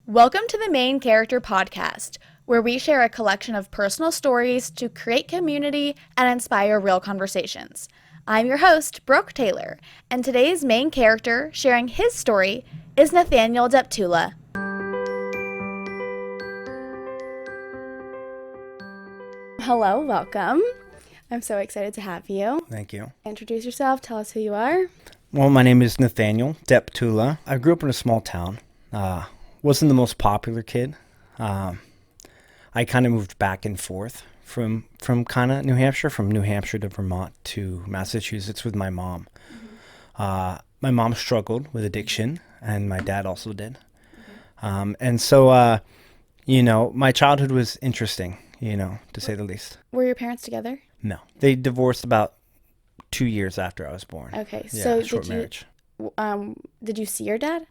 Welcome to the Main Character Podcast, where we share a collection of personal stories to create community and inspire real conversations. I'm your host, Brooke Taylor, and today's main character sharing his story is Nathaniel Deptula. Hello, welcome. I'm so excited to have you. Thank you. Introduce yourself, tell us who you are. Well, my name is Nathaniel Deptula. I grew up in a small town. Wasn't the most popular kid. I kind of moved back and forth from kind of New Hampshire, from New Hampshire to Vermont to Massachusetts with my mom. My mom struggled with addiction, and my dad also did. And so, my childhood was interesting, to say the least. Were your parents together? No. They divorced about 2 years after I was born. Okay, Yeah, so short marriage. Did you see your dad?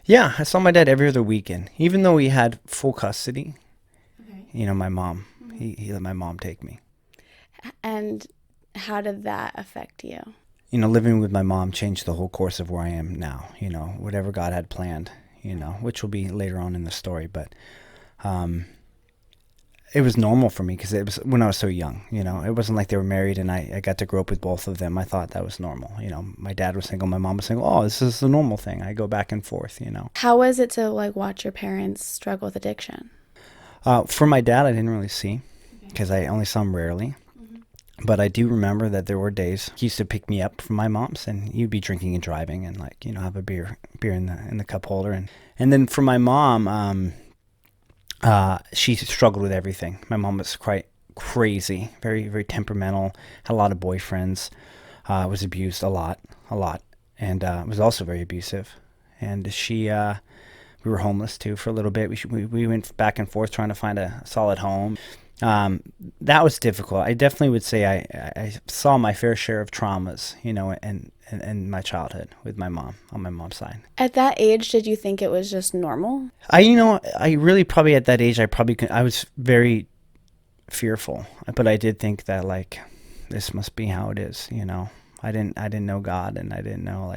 Yeah, I saw my dad every other weekend, even though he had full custody. Okay. My mom, he let my mom take me. And how did that affect you? Living with my mom changed the whole course of where I am now, whatever God had planned, which will be later on in the story. But it was normal for me because it was when I was so young, it wasn't like they were married and I got to grow up with both of them. I thought that was normal. My dad was single, my mom was single. Oh, this is the normal thing. I go back and forth, How was it to watch your parents struggle with addiction? For my dad, I didn't really see because I only saw him rarely. But I do remember that there were days he used to pick me up from my mom's and he'd be drinking and driving and have a beer in the cup holder. And then for my mom, she struggled with everything. My mom was quite crazy, very, very temperamental, had a lot of boyfriends, was abused a lot, and was also very abusive. And we were homeless too for a little bit. We went back and forth trying to find a solid home. That was difficult. I definitely would say I saw my fair share of traumas, in my childhood with my mom, on my mom's side. At that age, did you think it was just normal? I really probably at that age, I was very fearful, but I did think that this must be how it is, I didn't know God and I didn't know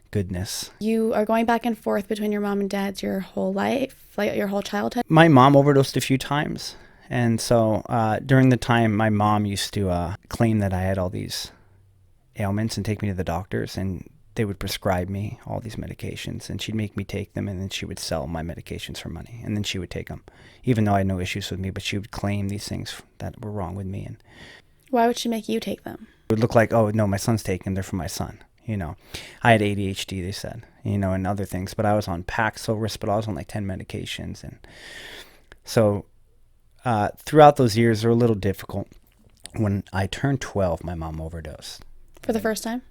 goodness. You are going back and forth between your mom and dad's your whole life, your whole childhood? My mom overdosed a few times. And so during the time, my mom used to claim that I had all these ailments and take me to the doctors, and they would prescribe me all these medications, and she'd make me take them, and then she would sell my medications for money, and then she would take them, even though I had no issues with me, but she would claim these things that were wrong with me. And why would she make you take them? It would look like, oh, no, my son's taking them, they're for my son. I had ADHD, they said, and other things, but I was on Paxil, Risperdal, I was on 10 medications, and so throughout those years, they were a little difficult. When I turned 12, my mom overdosed. For the first time?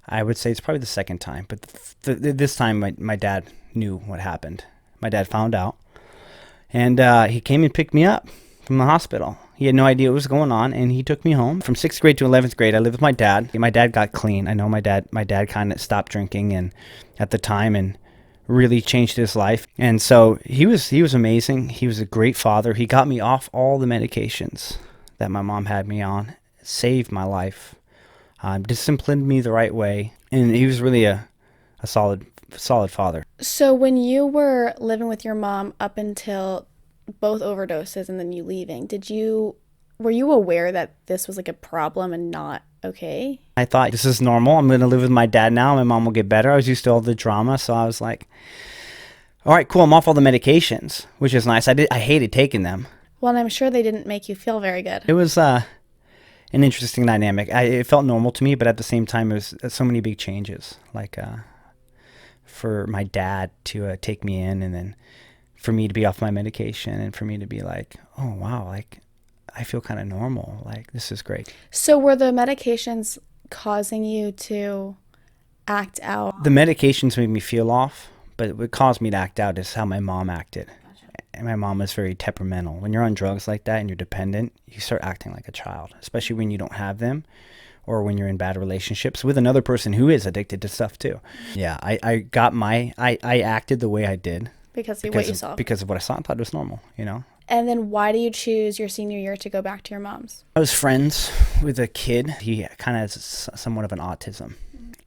I would say it's probably the second time, but this time my dad knew what happened. My dad found out, and he came and picked me up from the hospital. He had no idea what was going on, and he took me home. From 6th grade to 11th grade, I lived with my dad. My dad got clean. I know my dad kind of stopped drinking and at the time and really changed his life. And so he was amazing. He was a great father. He got me off all the medications that my mom had me on, saved my life, disciplined me the right way, and he was really a solid father. So when you were living with your mom up until both overdoses and then you leaving, were you aware that this was a problem and not okay? I thought, this is normal. I'm going to live with my dad now. My mom will get better. I was used to all the drama, so I was like, all right, cool. I'm off all the medications, which is nice. I hated taking them. Well, and I'm sure they didn't make you feel very good. It was an interesting dynamic. It felt normal to me, but at the same time, it was so many big changes. For my dad to take me in, and then for me to be off my medication, and for me to be like, oh, wow, I feel kind of normal. This is great. So were the medications causing you to act out? The medications made me feel off, but what caused me to act out is how my mom acted. Gotcha. And my mom was very temperamental. When you're on drugs like that and you're dependent, you start acting like a child, especially when you don't have them or when you're in bad relationships with another person who is addicted to stuff too. Yeah, I acted the way I did. Because of what you saw? Because of what I saw. I thought it was normal, And then why do you choose your senior year to go back to your mom's? I was friends with a kid. He kind of has somewhat of an autism.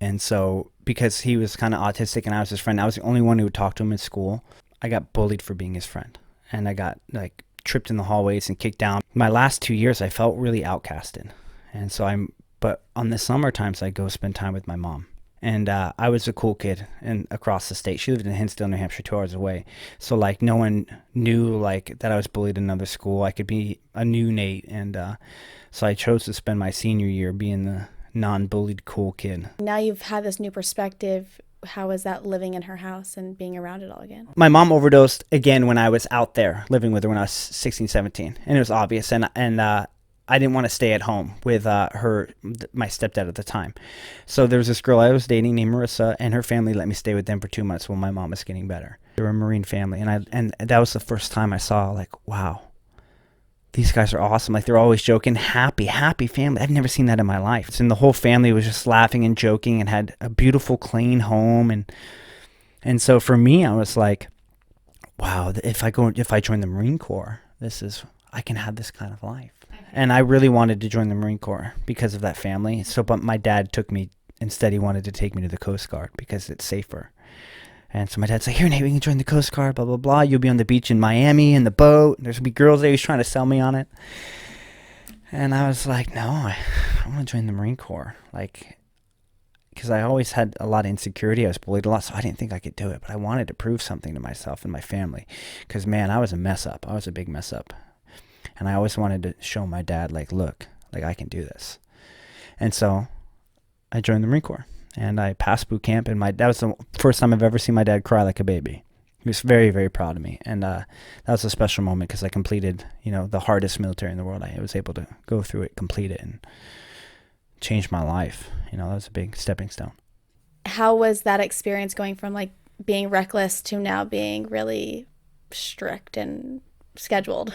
And so because he was kind of autistic and I was his friend, I was the only one who would talk to him in school. I got bullied for being his friend, and I got like tripped in the hallways and kicked down. My last 2 years, I felt really outcasted, and so but on the summer times, I go spend time with my mom. And I was a cool kid and across the state. She lived in Hinsdale, New Hampshire, 2 hours away. So like no one knew like that I was bullied in another school. I could be a new Nate, and so I chose to spend my senior year being the non-bullied cool kid. Now you've had this new perspective. How is that living in her house and being around it all again? My mom overdosed again when I was out there living with her when I was 16, 17, and it was obvious. And I didn't want to stay at home with my stepdad at the time. So there was this girl I was dating named Marissa, and her family let me stay with them for 2 months while my mom was getting better. They were a Marine family, and that was the first time I saw like, wow, these guys are awesome. Like they're always joking, happy family. I've never seen that in my life. And the whole family was just laughing and joking and had a beautiful, clean home. And so for me, I was like, wow, if I join the Marine Corps, I can have this kind of life. And I really wanted to join the Marine Corps because of that family. But my dad took me, instead he wanted to take me to the Coast Guard because it's safer. And so my dad's like, here, Nate, we can join the Coast Guard, blah, blah, blah. You'll be on the beach in Miami in the boat. There's going to be girls there. He's trying to sell me on it. And I was like, no, I want to join the Marine Corps. Like, because I always had a lot of insecurity. I was bullied a lot, so I didn't think I could do it. But I wanted to prove something to myself and my family. Because, man, I was a mess up. I was a big mess up. And I always wanted to show my dad, like, look, like I can do this. And so I joined the Marine Corps, and I passed boot camp, and that was the first time I've ever seen my dad cry like a baby. He was very, very proud of me. And that was a special moment because I completed, the hardest military in the world. I was able to go through it, complete it, and change my life. That was a big stepping stone. How was that experience going from like being reckless to now being really strict and scheduled?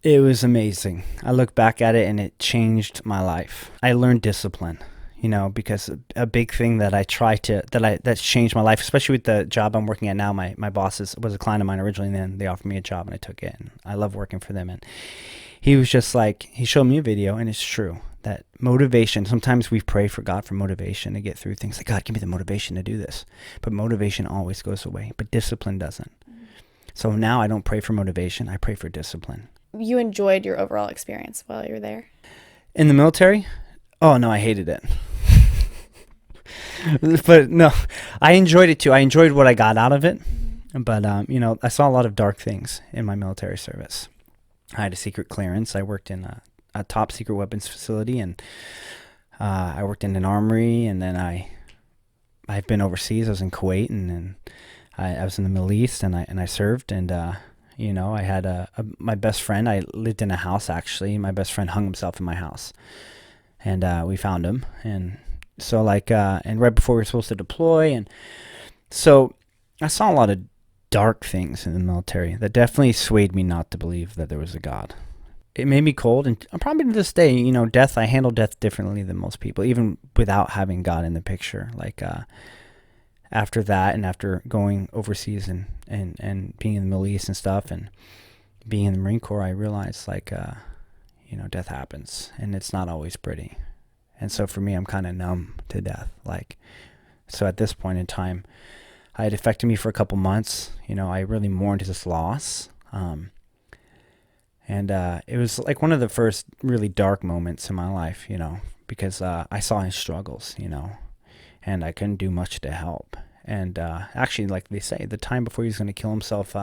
It was amazing. I look back at it and it changed my life. I learned discipline, because a big thing that that's changed my life, especially with the job I'm working at now. My boss was a client of mine originally, and then they offered me a job and I took it. And I love working for them. And he was just like, he showed me a video, and it's true that motivation, sometimes we pray for God for motivation to get through things. Like, God, give me the motivation to do this. But motivation always goes away, but discipline doesn't. So now I don't pray for motivation. I pray for discipline. You enjoyed your overall experience while you were there? In the military? Oh, no, I hated it. But no, I enjoyed it too. I enjoyed what I got out of it. But, I saw a lot of dark things in my military service. I had a secret clearance. I worked in a top secret weapons facility, and I worked in an armory, and then I've been overseas. I was in Kuwait, and then I was in the Middle East, and I served, and I had my best friend. I lived in a house, actually. My best friend hung himself in my house, and we found him. And so and right before we were supposed to deploy, and so I saw a lot of dark things in the military that definitely swayed me not to believe that there was a God. It made me cold, and probably to this day, I handle death differently than most people, even without having God in the picture. After that, and after going overseas and being in the Middle East and stuff, and being in the Marine Corps, I realized death happens, and it's not always pretty. And so for me, I'm kind of numb to death. So at this point in time, it had affected me for a couple months. I really mourned this loss. And it was like one of the first really dark moments in my life, because I saw his struggles, and I couldn't do much to help. And actually, like they say, the time before he was going to kill himself,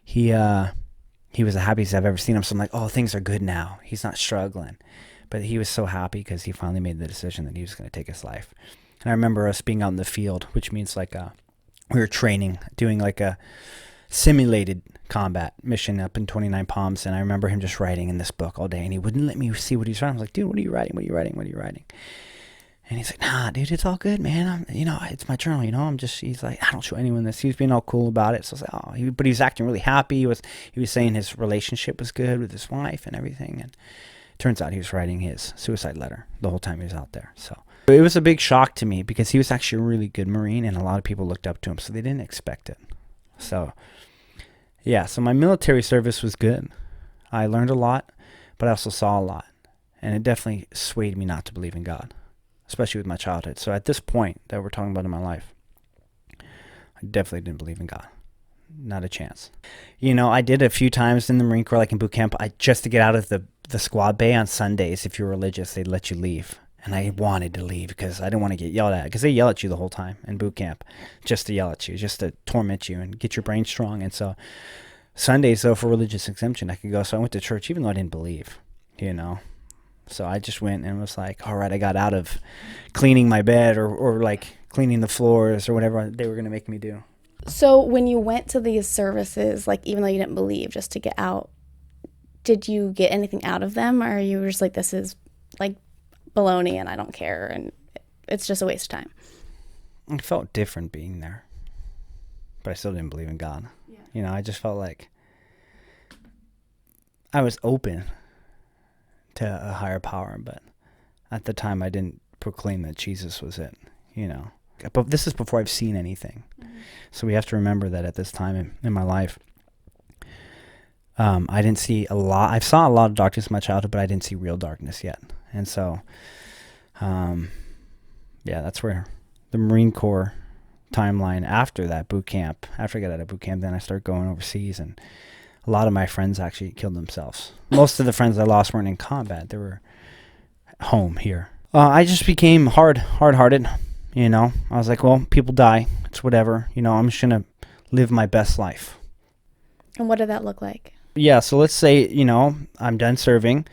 he was the happiest I've ever seen him. So I'm like, oh, things are good now. He's not struggling. But he was so happy because he finally made the decision that he was going to take his life. And I remember us being out in the field, which means we were training, doing a simulated combat mission up in 29 Palms. And I remember him just writing in this book all day, and he wouldn't let me see what he's writing. I was like, dude, what are you writing? What are you writing? What are you writing? And he's like, nah, dude, it's all good, man. It's my journal, he's like, I don't show anyone this. He was being all cool about it. So I was like, oh, but he was acting really happy. He was saying his relationship was good with his wife and everything. And it turns out he was writing his suicide letter the whole time he was out there. So it was a big shock to me because he was actually a really good Marine, and a lot of people looked up to him, so they didn't expect it. So yeah, so my military service was good. I learned a lot, but I also saw a lot. And it definitely swayed me not to believe in God, especially with my childhood. So at this point that we're talking about in my life, I definitely didn't believe in God. Not a chance. You know, I did a few times in the Marine Corps, like in boot camp, just to get out of the squad bay on Sundays. If you're religious, they'd let you leave. And I wanted to leave because I didn't want to get yelled at, because they yell at you the whole time in boot camp, just to yell at you, just to torment you and get your brain strong. And so Sundays, though, for religious exemption, I could go. So I went to church even though I didn't believe, you know. So I just went and was like, all right, I got out of cleaning my bed or like cleaning the floors or whatever they were going to make me do. So when you went to these services, like even though you didn't believe, just to get out, did you get anything out of them? Or you were just like, this is like baloney and I don't care and it's just a waste of time? I felt different being there, but I still didn't believe in God. Yeah. You know, I just felt like I was open to a higher power, but at the time I didn't proclaim that Jesus was it, you know. But this is before I've seen anything. Mm-hmm. So we have to remember that at this time in my life, I didn't see a lot. I saw a lot of darkness in my childhood, but I didn't see real darkness yet. And so, yeah, that's where the Marine Corps timeline after that boot camp, after I got out of boot camp, then I started going overseas, and a lot of my friends actually killed themselves. Most of the friends I lost weren't in combat. They were home here. I just became hard-hearted. You know, I was like, well, people die. It's whatever. You know, I'm just going to live my best life. And what did that look like? Yeah, so let's say, you know, I'm done serving.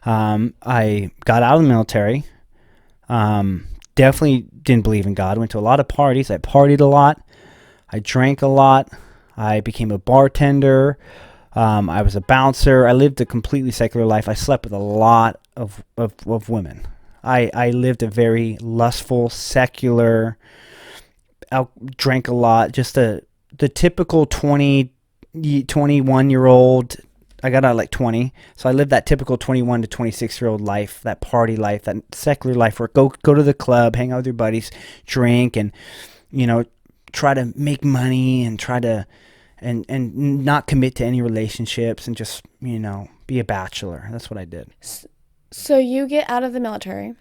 I got out of the military. Definitely didn't believe in God. Went to a lot of parties. I partied a lot. I drank a lot. I became a bartender. I was a bouncer. I lived a completely secular life. I slept with a lot of women. I lived a very lustful, secular, drank a lot, just the typical 21-year-old. I got out at like 20, so I lived that typical 21 to 26-year-old life, that party life, that secular life where go to the club, hang out with your buddies, drink, and, you know, try to make money and try to and not commit to any relationships and just, you know, be a bachelor. That's what I did. So you get out of the military,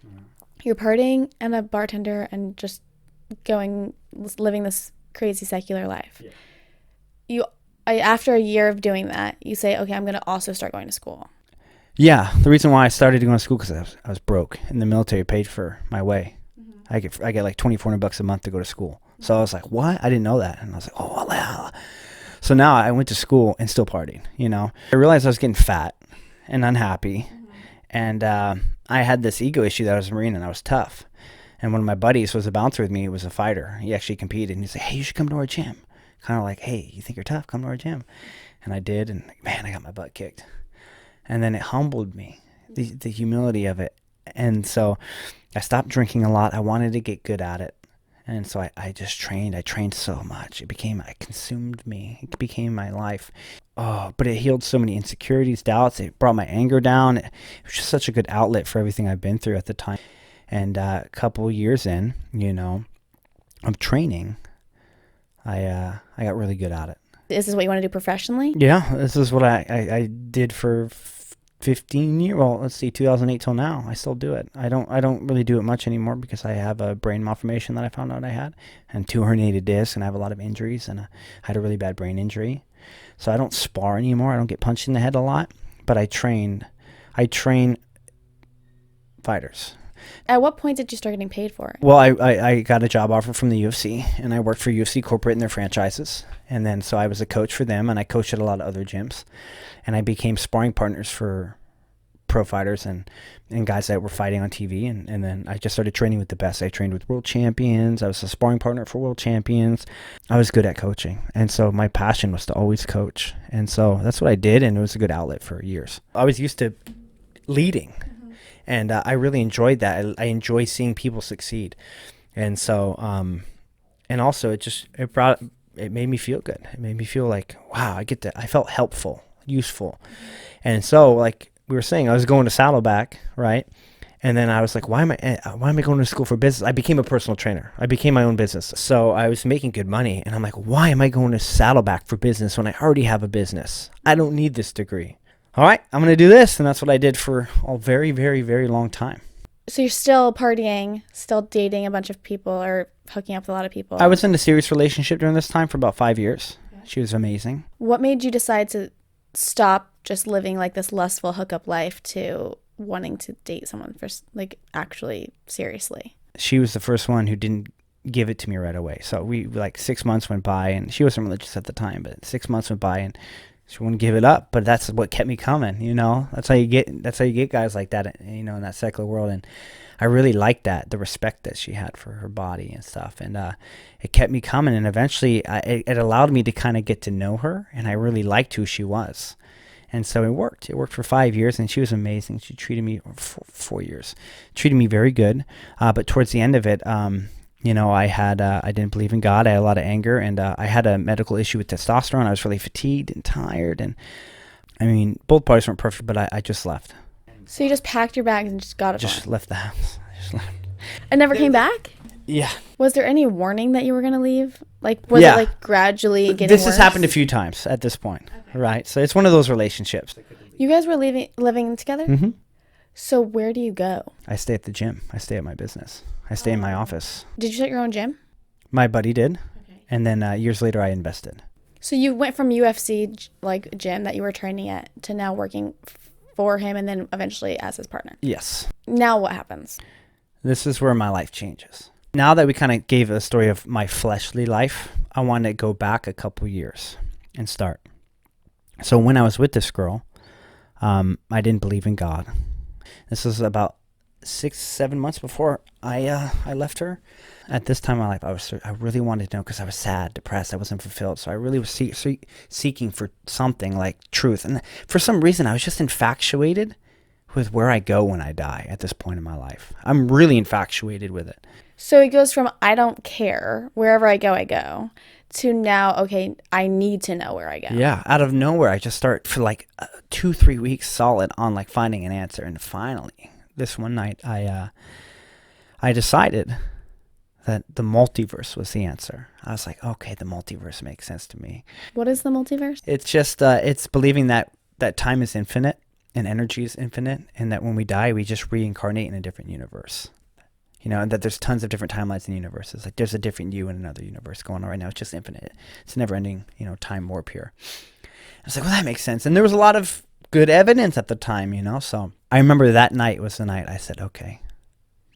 you're partying and a bartender and just living this crazy secular life. Yeah. After a year of doing that, you say, okay, I'm going to also start going to school. Yeah, the reason why I started going to school because I was broke, and the military paid for my way. Mm-hmm. I get like $2,400 a month to go to school. So I was like, what? I didn't know that. And I was like, oh, wow. So now I went to school and still partying, you know. I realized I was getting fat and unhappy. Mm-hmm. And I had this ego issue that I was a Marine and I was tough. And one of my buddies was a bouncer with me. He was a fighter. He actually competed. And he said, hey, you should come to our gym. Kind of like, hey, you think you're tough? Come to our gym. And I did. And man, I got my butt kicked. And then it humbled me, the humility of it. And so I stopped drinking a lot. I wanted to get good at it. And so I just trained. I trained so much. It consumed me. It became my life. Oh, but it healed so many insecurities, doubts. It brought my anger down. It was just such a good outlet for everything I've been through at the time. And a couple years in, you know, of training, I got really good at it. Is this what you want to do professionally? Yeah, this is what I did for 15 years. Well, let's see, 2008 till now. I still do it. I don't really do it much anymore because I have a brain malformation that I found out I had, and 2 herniated discs, and I have a lot of injuries, and I had a really bad brain injury. So I don't spar anymore. I don't get punched in the head a lot, but I train fighters. At what point did you start getting paid for it? Well, I got a job offer from the UFC, and I worked for UFC corporate in their franchises. And then so I was a coach for them, and I coached at a lot of other gyms. And I became sparring partners for pro fighters and guys that were fighting on TV. And then I just started training with the best. I trained with world champions. I was a sparring partner for world champions. I was good at coaching. And so my passion was to always coach. And so that's what I did, and it was a good outlet for years. I was used to leading. And I really enjoyed that. I enjoy seeing people succeed. And so, and also it made me feel good. It made me feel like, wow, I felt helpful, useful. And so, like we were saying, I was going to Saddleback, right? And then I was like, why am I going to school for business? I became a personal trainer. I became my own business. So I was making good money. And I'm like, why am I going to Saddleback for business when I already have a business? I don't need this degree. All right, I'm going to do this. And that's what I did for a very, very, very long time. So you're still partying, still dating a bunch of people or hooking up with a lot of people? I was in a serious relationship during this time for about 5 years. She was amazing. What made you decide to stop just living like this lustful hookup life to wanting to date someone for like actually seriously? She was the first one who didn't give it to me right away. So we like 6 months went by, and she wasn't religious at the time, but 6 months went by and she wouldn't give it up. But that's what kept me coming, you know. That's how you get guys like that, you know, in that secular world. And I really liked that, the respect that she had for her body and stuff. And it kept me coming. And eventually it allowed me to kind of get to know her, and I really liked who she was. And so it worked. It worked for 5 years, and she was amazing. She treated me, 4 years, treated me very good. But towards the end of it, you know, I didn't believe in God. I had a lot of anger, and I had a medical issue with testosterone. I was really fatigued and tired. And I mean, both parties weren't perfect, but I just left. So you just packed your bags and just got it Just left the house. Just left. And never came back? Yeah. Was there any warning that you were going to leave? Like, was it like gradually getting This worse? has happened a few times at this point, right? So it's one of those relationships. You guys were living together? Mm-hmm. So where do you go? I stay at the gym. I stay at my business. I stay in my office. Did you start your own gym? My buddy did. Okay. And then years later, I invested. So you went from UFC, like gym that you were training at, to now working for him and then eventually as his partner. Yes. Now what happens? This is where my life changes. Now that we kind of gave a story of my fleshly life, I want to go back a couple years and start. So when I was with this girl, I didn't believe in God. This was about 6-7 months before I left her. At this time in my life, I really wanted to know, because I was sad, depressed, I wasn't fulfilled. So I really was seeking for something like truth. And for some reason, I was just infatuated with where I go when I die at this point in my life. I'm really infatuated with it. So it goes from I don't care, wherever I go, to now, okay, I need to know where I go. Yeah, out of nowhere, I just start for like 2-3 weeks solid on like finding an answer. And finally, this one night, I decided that the multiverse was the answer. I was like, okay, the multiverse makes sense to me. What is the multiverse? It's just, it's believing that time is infinite and energy is infinite, and that when we die, we just reincarnate in a different universe. You know, and that there's tons of different timelines in universes. Like there's a different you in another universe going on right now. It's just infinite. It's never ending, you know, time warp here. I was like, well, that makes sense. And there was a lot of good evidence at the time, you know. So I remember that night was the night I said, okay,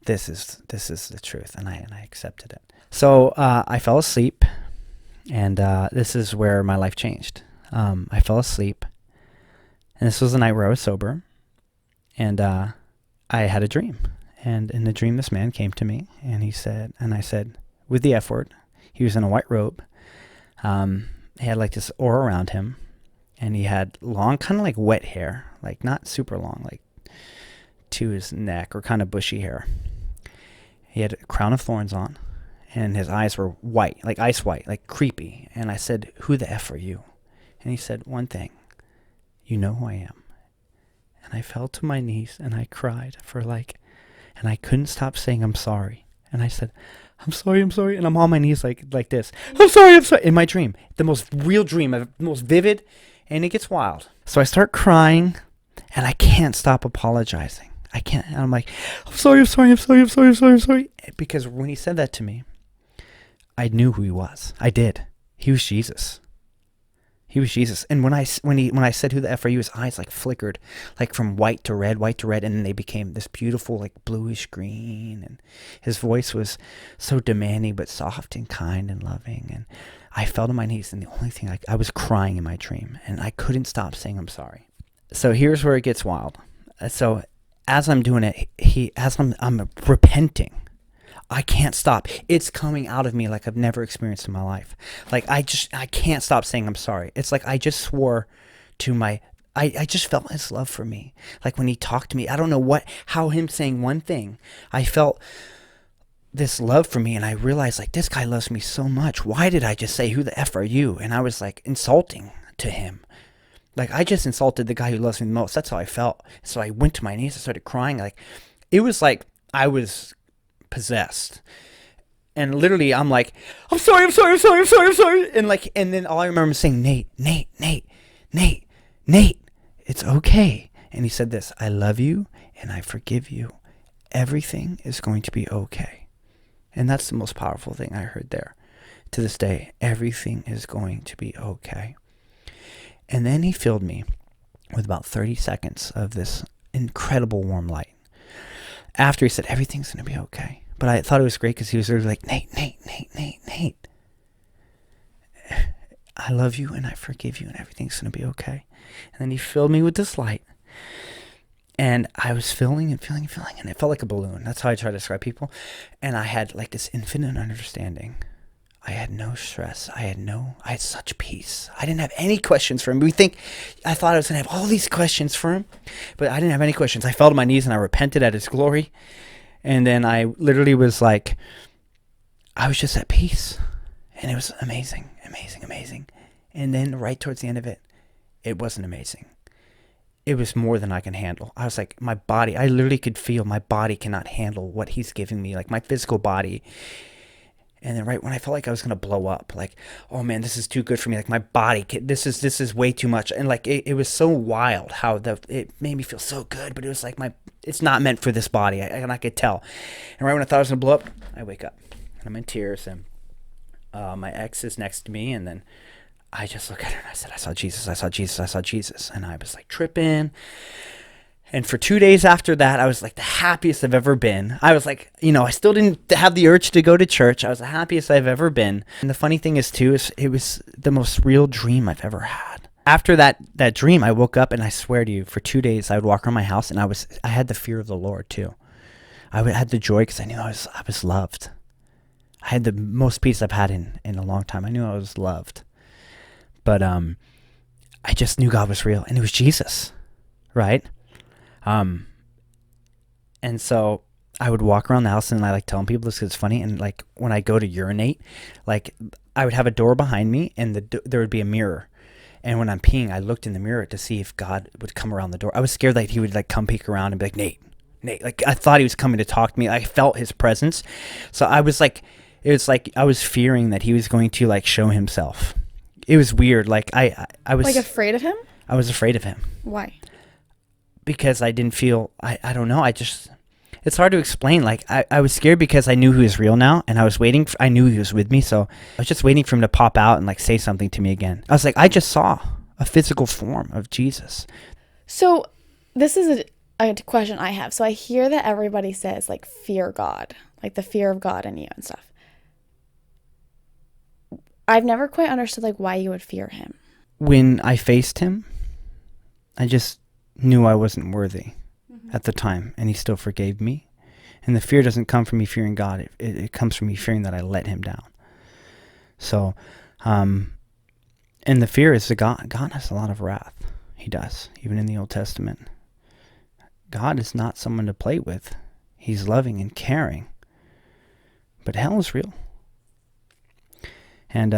this is the truth, and I accepted it. So I fell asleep, and this is where my life changed. I fell asleep, and this was the night where I was sober, and I had a dream. And in the dream, this man came to me, and he said, and I said, with the F word, he was in a white robe. He had like this aura around him, and he had long, kind of like wet hair, like not super long, like to his neck, or kind of bushy hair. He had a crown of thorns on, and his eyes were white, like ice white, like creepy. And I said, who the F are you? And he said, one thing, you know who I am. And I fell to my knees, and I cried and I couldn't stop saying, I'm sorry. And I said, I'm sorry. And I'm on my knees like this. I'm sorry. In my dream, the most real dream, the most vivid, and it gets wild. So I start crying, and I can't stop apologizing. I can't. And I'm like, I'm sorry. Because when he said that to me, I knew who he was. I did. He was Jesus. And when I said, who the F are you, his eyes like flickered, like from white to red, and then they became this beautiful like bluish green, and his voice was so demanding but soft and kind and loving. And I fell to my knees, and the only thing I was crying in my dream, and I couldn't stop saying I'm sorry. So here's where it gets wild. So as I'm doing it, I'm repenting, I can't stop. It's coming out of me like I've never experienced in my life. Like I can't stop saying I'm sorry. It's like I just swore to I just felt his love for me. Like when he talked to me, I don't know how him saying one thing, I felt this love for me, and I realized like this guy loves me so much. Why did I just say, who the F are you? And I was like insulting to him. Like I just insulted the guy who loves me the most. That's how I felt. So I went to my knees and started crying. Like it was like I was possessed. And literally I'm like, I'm sorry. And then all I remember saying, Nate, it's okay. And he said this, I love you and I forgive you. Everything is going to be okay. And that's the most powerful thing I heard there. to this day, everything is going to be okay. And then he filled me with about 30 seconds of this incredible warm light. After he said, everything's going to be okay. But I thought it was great because he was really like, Nate. I love you and I forgive you and everything's going to be okay. And then he filled me with this light. And I was feeling and it felt like a balloon. That's how I try to describe people. And I had like this infinite understanding. I had no stress. I had such peace. I didn't have any questions for him. I thought I was going to have all these questions for him, but I didn't have any questions. I fell to my knees and I repented at his glory. And then I literally was like, I was just at peace. And it was amazing. And then right towards the end of it, it wasn't amazing. It was more than I can handle. I was like, my body, I literally could feel my body cannot handle what he's giving me, like my physical body. And then right when I felt like I was going to blow up, like, oh man, this is too good for me. Like my body, this is way too much. And like, it was so wild how it made me feel so good, but it was like it's not meant for this body. And I could tell. And right when I thought I was going to blow up, I wake up and I'm in tears and my ex is next to me. And then I just look at her and I said, I saw Jesus. And I was like tripping. And for 2 days after that, I was like the happiest I've ever been. I was like, I still didn't have the urge to go to church. I was the happiest I've ever been. And the funny thing is too, it was the most real dream I've ever had. After that dream, I woke up and I swear to you, for 2 days, I would walk around my house and I had the fear of the Lord too. I had the joy because I knew I was loved. I had the most peace I've had in a long time. I knew I was loved. But I just knew God was real and it was Jesus, right? And so I would walk around the house and I like telling people this because it's funny. And like when I go to urinate, like I would have a door behind me and there would be a mirror. And when I'm peeing, I looked in the mirror to see if God would come around the door. I was scared that he would like come peek around and be like, Nate, like I thought he was coming to talk to me. I felt his presence. So I was like, it was like, I was fearing that he was going to like show himself. It was weird. Like I was like afraid of him. I was afraid of him. Why? Because I didn't feel, I don't know. It's hard to explain. Like I was scared because I knew he was real now and I knew he was with me. So I was just waiting for him to pop out and like say something to me again. I was like, I just saw a physical form of Jesus. So this is a question I have. So I hear that everybody says like fear God, like the fear of God in you and stuff. I've never quite understood like why you would fear him. When I faced him, I just knew I wasn't worthy at the time, and he still forgave me. And the fear doesn't come from me fearing God. It comes from me fearing that I let him down. So, and the fear is that God has a lot of wrath. He does, even in the Old Testament. God is not someone to play with. He's loving and caring. But hell is real. And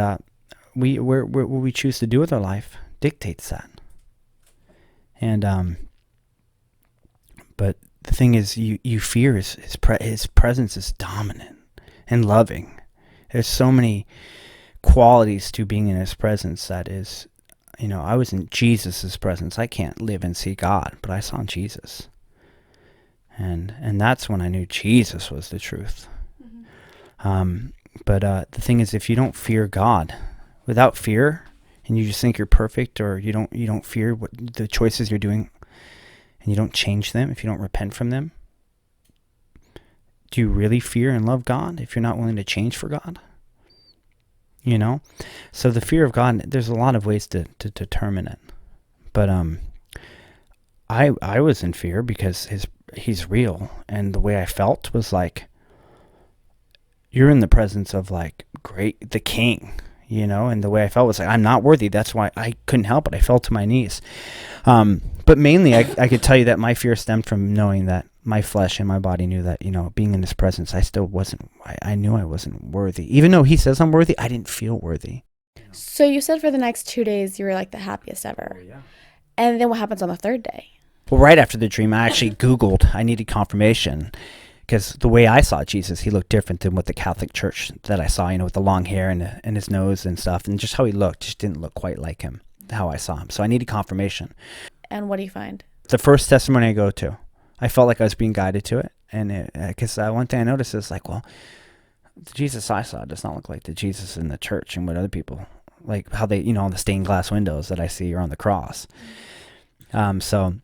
what we choose to do with our life dictates that. And but the thing is, you fear his presence is dominant and loving. There's so many qualities to being in his presence that is, I was in Jesus's presence. I can't live and see God, but I saw Jesus. And that's when I knew Jesus was the truth. Mm-hmm. But the thing is, if you don't fear God, without fear, and you just think you're perfect, or you don't fear what the choices you're doing, and you don't change them, if you don't repent from them, do you really fear and love God if you're not willing to change for God? So the fear of God, there's a lot of ways to determine it. But I was in fear because he's real, and the way I felt was like, you're in the presence of like the King, and the way I felt was like, I'm not worthy. That's why I couldn't help it. I fell to my knees. But mainly I could tell you that my fear stemmed from knowing that my flesh and my body knew that, being in his presence, I still wasn't, I knew I wasn't worthy. Even though he says I'm worthy, I didn't feel worthy. So you said for the next 2 days, you were like the happiest ever. Oh, yeah. And then what happens on the third day? Well, right after the dream, I actually Googled, I needed confirmation. Because the way I saw Jesus, he looked different than what the Catholic Church that I saw, with the long hair and his nose and stuff. And just how he looked just didn't look quite like him, how I saw him. So I needed confirmation. And what do you find? The first testimony I go to, I felt like I was being guided to it. And because one thing I noticed is like, well, the Jesus I saw does not look like the Jesus in the church and what other people, like how they, on the stained glass windows that I see or on the cross. So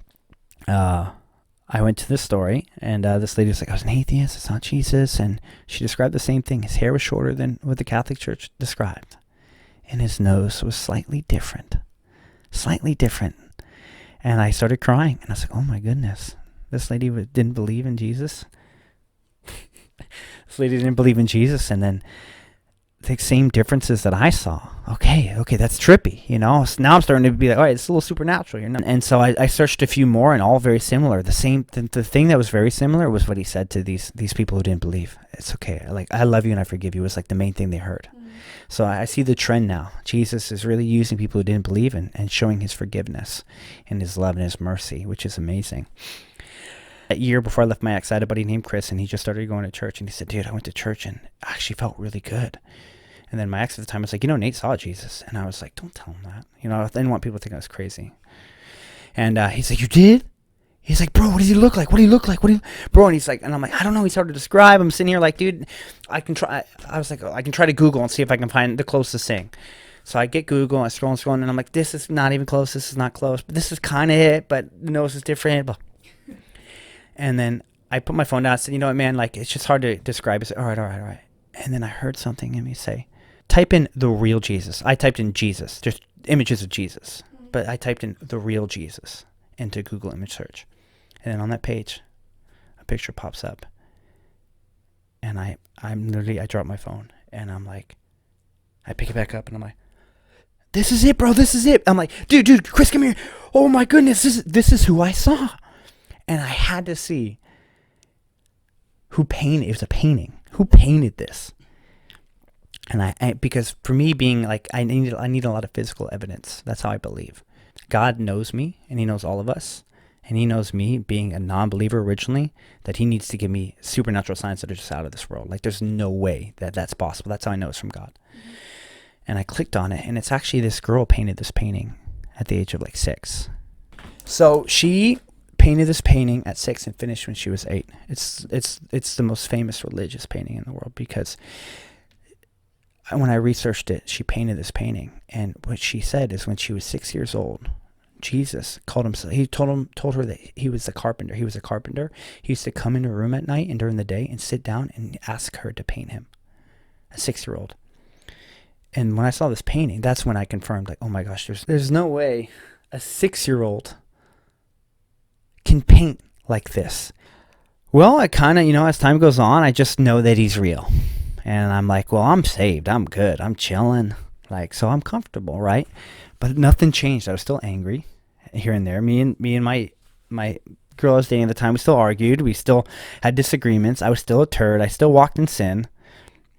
I went to this story, and this lady was like, I was an atheist, it's not Jesus. And she described the same thing. His hair was shorter than what the Catholic Church described. And his nose was slightly different. And I started crying. And I was like, oh my goodness. This lady didn't believe in Jesus. This lady didn't believe in Jesus. And then the same differences that I saw. Okay, that's trippy, So now I'm starting to be like, all right, it's a little supernatural, And so I searched a few more, and all very similar. The thing that was very similar was what he said to these people who didn't believe. It's okay, like, I love you and I forgive you was like the main thing they heard. So I see the trend now. Jesus is really using people who didn't believe and showing his forgiveness and his love and his mercy, which is amazing. A year before I left my ex, I had a buddy named Chris, and he just started going to church, and he said, dude, I went to church and I actually felt really good. And then my ex at the time was like, Nate saw Jesus. And I was like, don't tell him that. I didn't want people to think I was crazy. And he's like, you did? He's like, bro, what does he look like? What do you look like? Bro? And he's like, and I'm like, I don't know. He's hard to describe. I'm sitting here like, dude, I can try to Google and see if I can find the closest thing. So I get Google, and I scroll, and I'm like, this is not even close. This is not close. But this is kind of it, but the nose is different. And then I put my phone down. I said, you know what, man? Like, it's just hard to describe. I said, all right. And then I heard something in me say, type in the real Jesus. I typed in Jesus, just images of Jesus. But I typed in the real Jesus into Google image search. And then on that page, a picture pops up. And I drop my phone. And I'm like, I pick it back up and I'm like, this is it, bro. This is it. I'm like, dude, Chris, come here. Oh my goodness. This is who I saw. And I had to see who painted. It was a painting. Who painted this? And I because for me being like, I need a lot of physical evidence. That's how I believe. God knows me, and he knows all of us. And he knows me being a non-believer originally, that he needs to give me supernatural signs that are just out of this world. Like, there's no way that that's possible. That's how I know it's from God. And I clicked on it, and it's actually this girl painted this painting at the age of like 6. So she painted this painting at 6 and finished when she was 8. It's the most famous religious painting in the world, because when I researched it, she painted this painting, and what she said is when she was 6 years old, Jesus called himself. He told her that he was a carpenter. He was a carpenter. He used to come in her room at night and during the day and sit down and ask her to paint him. A 6-year-old. And when I saw this painting, that's when I confirmed, like, oh my gosh, there's no way a 6-year-old can paint like this. Well, I kind of, as time goes on, I just know that he's real. And I'm like, well, I'm saved. I'm good. I'm chilling. Like, so I'm comfortable, right? But nothing changed. I was still angry here and there. Me and my girl I was dating at the time, we still argued. We still had disagreements. I was still a turd. I still walked in sin.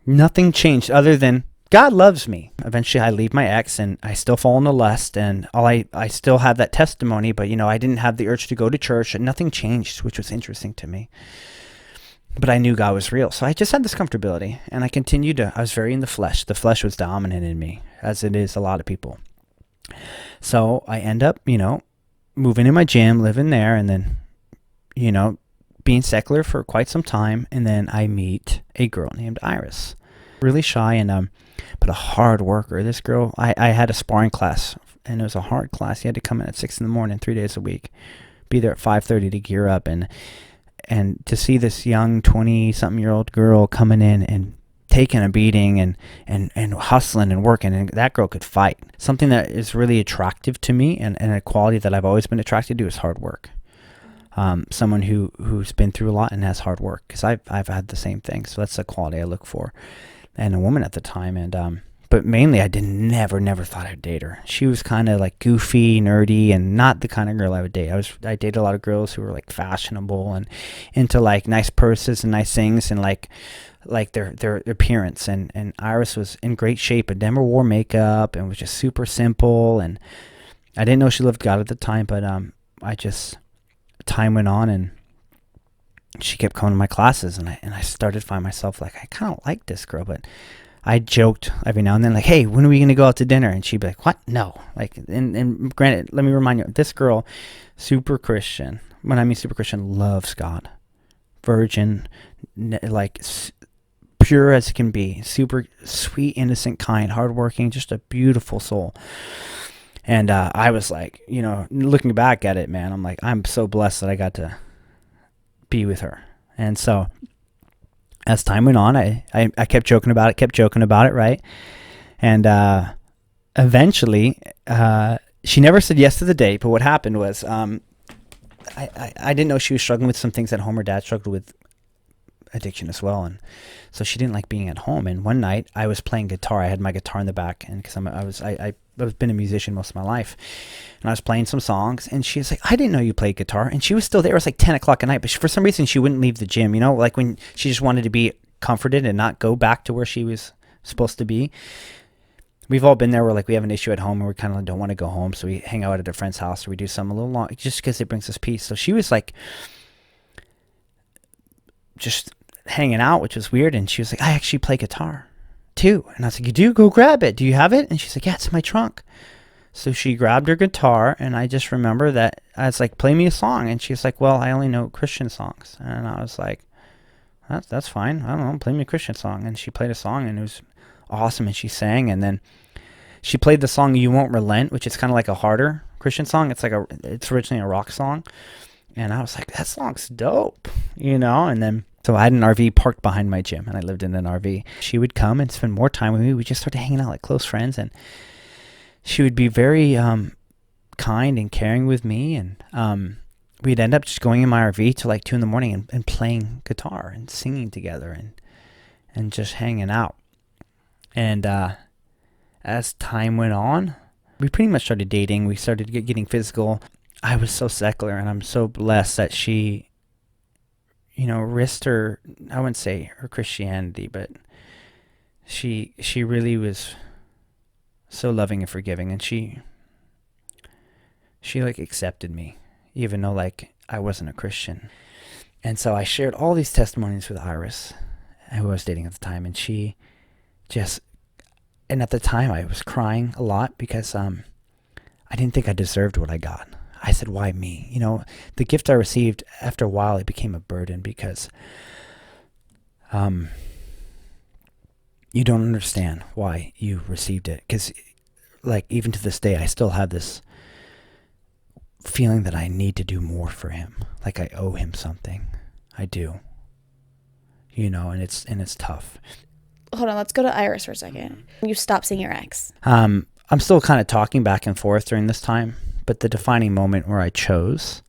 Nothing changed other than God loves me. Eventually I leave my ex and I still fall into lust, and I still have that testimony, but I didn't have the urge to go to church, and nothing changed, which was interesting to me. But I knew God was real. So I just had this comfortability, and I was very in the flesh. The flesh was dominant in me, as it is a lot of people. So I end up, moving in my gym, living there, and then, being secular for quite some time. And then I meet a girl named Iris. Really shy, and but a hard worker. This girl, I had a sparring class, and it was a hard class. You had to come in at 6 a.m, 3 days a week, be there at 5:30 to gear up, and to see this young 20-something-year-old girl coming in and taking a beating and hustling and working, and that girl could fight. Something that is really attractive to me, and a quality that I've always been attracted to, is hard work. Someone who's been through a lot and has hard work, because I've had the same thing. So that's a quality I look for, and a woman at the time. And but mainly I never thought I'd date her. She was kind of like goofy, nerdy, and not the kind of girl I would date. I dated a lot of girls who were like fashionable and into like nice purses and nice things, and like their appearance. And Iris was in great shape and never wore makeup and was just super simple. And I didn't know she loved God at the time, but time went on, and she kept coming to my classes, and I started to find myself like, I kind of like this girl. But I joked every now and then, like, hey, when are we going to go out to dinner? And she'd be like, what? No. Like, and granted, let me remind you, this girl, super Christian. When I mean super Christian, loves God. Virgin, like, pure as can be, super sweet, innocent, kind, hardworking, just a beautiful soul. And I was like, looking back at it, man, I'm like, I'm so blessed that I got to be with her. And so as time went on, I kept joking about it, right? And eventually, she never said yes to the date, but what happened was I didn't know she was struggling with some things at home. Her dad struggled with addiction as well, and so she didn't like being at home. And one night I was playing guitar. I had my guitar in the back, and because I've been a musician most of my life, and I was playing some songs, and she was like, I didn't know you played guitar. And she was still there. It was like 10 o'clock at night, but for some reason she wouldn't leave the gym, like when she just wanted to be comforted and not go back to where she was supposed to be. We've all been there where like we have an issue at home and we kind of don't want to go home, so we hang out at a friend's house or we do something a little long just because it brings us peace. So she was like just hanging out, which was weird, and she was like, I actually play guitar too. And I was like, you do? Go grab it. Do you have it? And she's like, yeah, it's in my trunk. So she grabbed her guitar, and I just remember that I was like, play me a song. And she's like, well, I only know Christian songs. And I was like, that's fine. I don't know, play me a Christian song. And she played a song, and it was awesome, and she sang. And then she played the song You Won't Relent, which is kind of like a harder Christian song. It's originally a rock song. And I was like, that song's dope, and then so I had an RV parked behind my gym, and I lived in an RV. She would come and spend more time with me. We just started hanging out like close friends, and she would be very kind and caring with me. And we'd end up just going in my RV till like 2 a.m. and playing guitar and singing together and just hanging out. And as time went on, we pretty much started dating. We started getting physical. I was so secular, and I'm so blessed that she, risked her, I wouldn't say her Christianity, but she really was so loving and forgiving, and she like accepted me, even though like I wasn't a Christian. And so I shared all these testimonies with Iris, who I was dating at the time, and she just, and at the time I was crying a lot because I didn't think I deserved what I got. I said, why me? The gift I received, after a while, it became a burden because you don't understand why you received it. Because, like, even to this day, I still have this feeling that I need to do more for him. Like I owe him something. I do. And it's tough. Hold on, let's go to Iris for a second. You stopped seeing your ex. I'm still kind of talking back and forth during this time. But the defining moment where I chose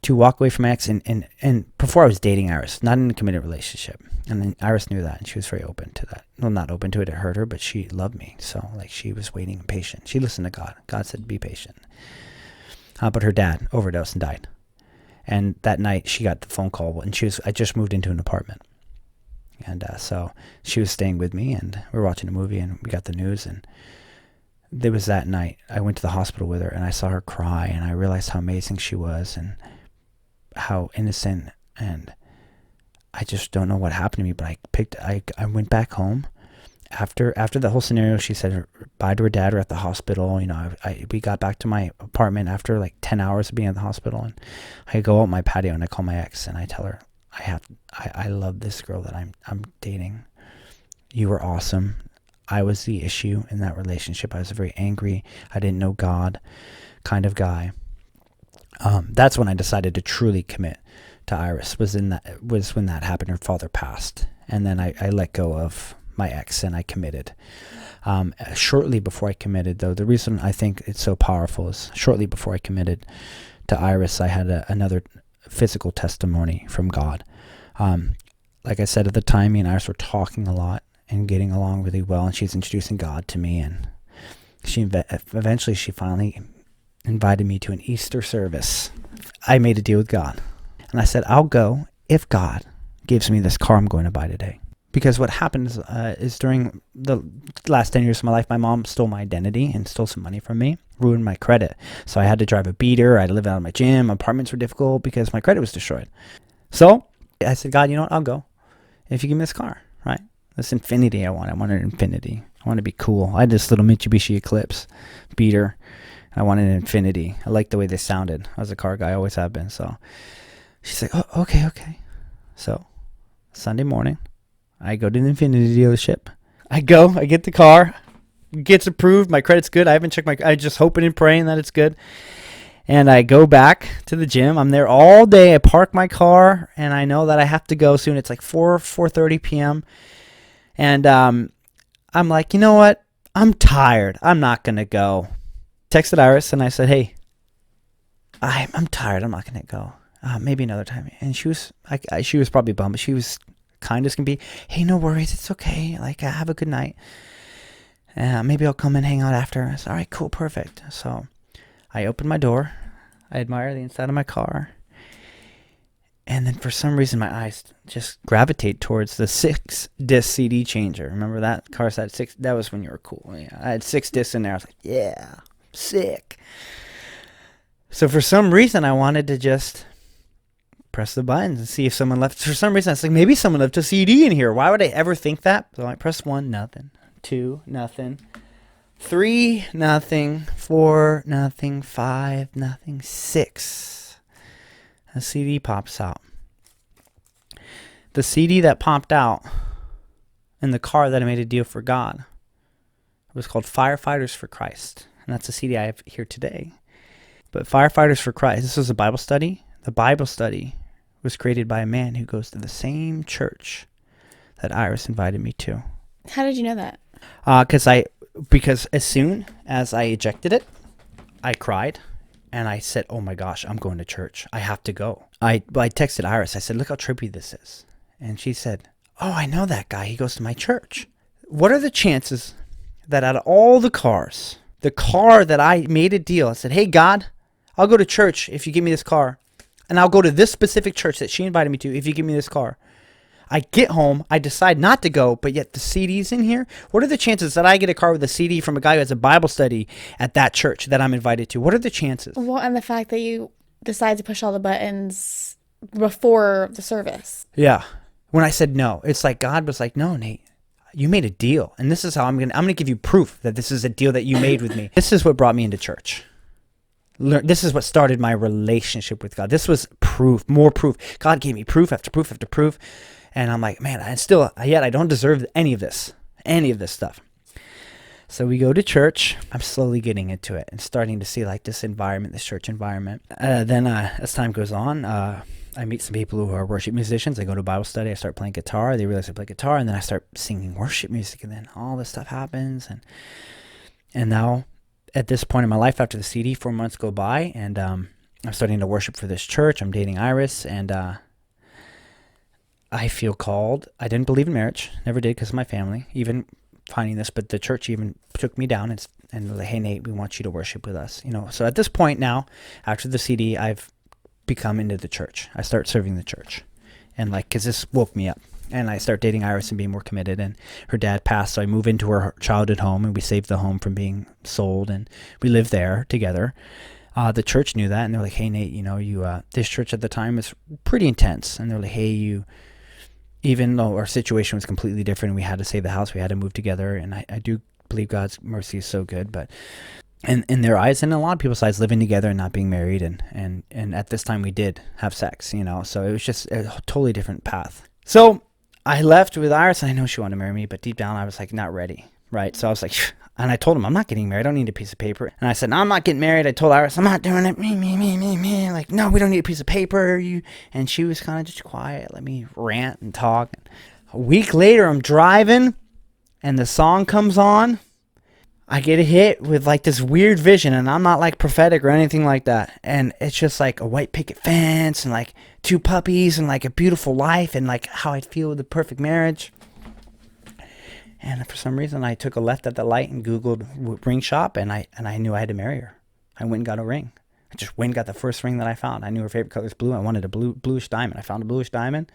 to walk away from my ex, and before I was dating Iris, not in a committed relationship. And then Iris knew that, and she was very open to that. Well, not open to it, it hurt her, but she loved me. So like she was waiting and patient. She listened to God. God said, be patient. But her dad overdosed and died. And that night she got the phone call, and I just moved into an apartment. And so she was staying with me, and we were watching a movie, and we got the news, and there was that night I went to the hospital with her, and I saw her cry, and I realized how amazing she was and how innocent, and I just don't know what happened to me, but I went back home after the whole scenario. She said bye to her dad. We're at the hospital. We got back to my apartment after like 10 hours of being at the hospital, and I go out my patio and I call my ex and I tell her, I love this girl that I'm dating. You were awesome. I was the issue in that relationship. I was a very angry, I didn't know God kind of guy. That's when I decided to truly commit to Iris, was when that happened. Her father passed. And then I let go of my ex and I committed. Shortly before I committed, though, the reason I think it's so powerful is shortly before I committed to Iris, I had another physical testimony from God. Like I said, at the time, me and Iris were talking a lot and getting along really well, and she's introducing God to me, and she finally invited me to an Easter service. I made a deal with God, and I said, I'll go if God gives me this car I'm going to buy today. Because what happened is during the last 10 years of my life, my mom stole my identity and stole some money from me, ruined my credit. So I had to drive a beater, I had to live out of my gym, apartments were difficult because my credit was destroyed. So I said, God, you know what, I'll go if you give me this car, right? This Infinity I wanted an Infinity. I want to be cool. I had this little Mitsubishi Eclipse beater. I wanted an Infinity. I liked the way they sounded. I was a car guy, I always have been. So she's like, oh, okay. So Sunday morning, I go to the Infiniti dealership. I get the car, gets approved. My credit's good. I haven't checked I just hoping and praying that it's good. And I go back to the gym. I'm there all day. I park my car, and I know that I have to go soon. It's like 4:30 p.m. And I'm like, you know what? I'm tired. I'm not going to go. Texted Iris, and I said, hey, I'm tired. I'm not going to go. Maybe another time. And she was probably bummed, but she was kind as can be. Hey, no worries. It's okay. Like, have a good night. Maybe I'll come and hang out after. I said, all right, cool, perfect. So I opened my door. I admire the inside of my car. And then for some reason, my eyes just gravitate towards the 6-disc CD changer. Remember that? Cars had 6. That was when you were cool. Yeah, I had 6 discs in there. I was like, yeah, sick. So for some reason, I wanted to just press the buttons and see if someone left. For some reason, I was like, maybe someone left a CD in here. Why would I ever think that? So I press 1, nothing. 2, nothing. 3, nothing. 4, nothing. 5, nothing. 6. A CD pops out. The CD that popped out in the car that I made a deal for God was called Firefighters for Christ. And that's a CD I have here today. But Firefighters for Christ, this was a Bible study. The Bible study was created by a man who goes to the same church that Iris invited me to. How did you know that? Because as soon as I ejected it, I cried. And I said, oh my gosh, I'm going to church. I have to go. I texted Iris. I said, look how trippy this is. And she said, oh, I know that guy. He goes to my church. What are the chances that out of all the cars, the car that I made a deal, I said, hey, God, I'll go to church if you give me this car. And I'll go to this specific church that she invited me to if you give me this car. I get home, I decide not to go, but yet the CD's in here. What are the chances that I get a car with a CD from a guy who has a Bible study at that church that I'm invited to? What are the chances? Well, and the fact that you decide to push all the buttons before the service. Yeah. When I said no, it's like God was like, no, Nate, you made a deal. And this is how I'm going to give you proof that this is a deal that you made with me. This is what brought me into church. This is what started my relationship with God. This was proof, more proof. God gave me proof after proof after proof. And I'm like, man, I don't deserve any of this stuff. So we go to church. I'm slowly getting into it and starting to see like this environment, this church environment. Then as time goes on, I meet some people who are worship musicians. I go to Bible study. I start playing guitar. They realize I play guitar. And then I start singing worship music. And then all this stuff happens. And now at this point in my life, after the CD, 4 months go by. And I'm starting to worship for this church. I'm dating Iris. And I feel called. I didn't believe in marriage. Never did because of my family. Even finding this. But the church even took me down and like, hey, Nate, we want you to worship with us. So at this point now, after the CD, I've become into the church. I start serving the church. And because this woke me up. And I start dating Iris and being more committed. And her dad passed, so I move into her childhood home. And we saved the home from being sold. And we lived there together. The church knew that. And they're like, hey, Nate, this church at the time was pretty intense. And they're like, hey, even though our situation was completely different, we had to save the house, we had to move together, and I do believe God's mercy is so good, but in their eyes, and in a lot of people's eyes, living together and not being married, and at this time we did have sex, so it was just a totally different path. So I left with Iris, and I know she wanted to marry me, but deep down I was like, not ready, right? So I was like, and I told him, I'm not getting married, I don't need a piece of paper. And I said, no, I'm not getting married. I told Iris, I'm not doing it, me. Like, no, we don't need a piece of paper. And she was kind of just quiet, let me rant and talk. A week later, I'm driving, and the song comes on. I get a hit with like this weird vision, and I'm not like prophetic or anything like that. And it's just like a white picket fence, and like 2 puppies, and like a beautiful life, and like how I'd feel with the perfect marriage. And for some reason, I took a left at the light and Googled ring shop, and I knew I had to marry her. I went and got a ring. I just went and got the first ring that I found. I knew her favorite color was blue. I wanted a bluish diamond. I found a bluish diamond,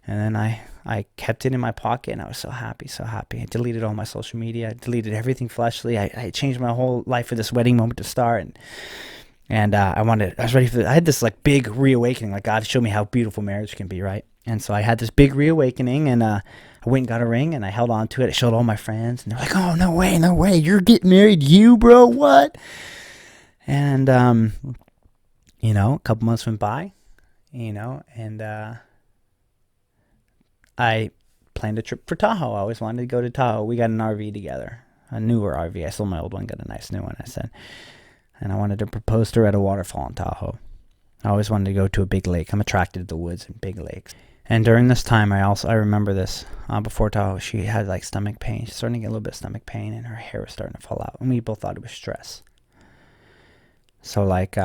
and then I kept it in my pocket, and I was so happy, so happy. I deleted all my social media. I deleted everything fleshly. I changed my whole life for this wedding moment to start, and I was ready for I had this like big reawakening. Like God showed me how beautiful marriage can be, right? And so I had this big reawakening, and I went and got a ring, and I held on to it. I showed all my friends, and they're like, oh, no way. You're getting married, bro, what? And, a couple months went by, and I planned a trip for Tahoe. I always wanted to go to Tahoe. We got an RV together, a newer RV. I sold my old one, got a nice new one. I said, and I wanted to propose to her at a waterfall in Tahoe. I always wanted to go to a big lake. I'm attracted to the woods and big lakes. And during this time, I remember this, before Tahoe, she had like stomach pain. She's starting to get a little bit of stomach pain, and her hair was starting to fall out. And we both thought it was stress. So like,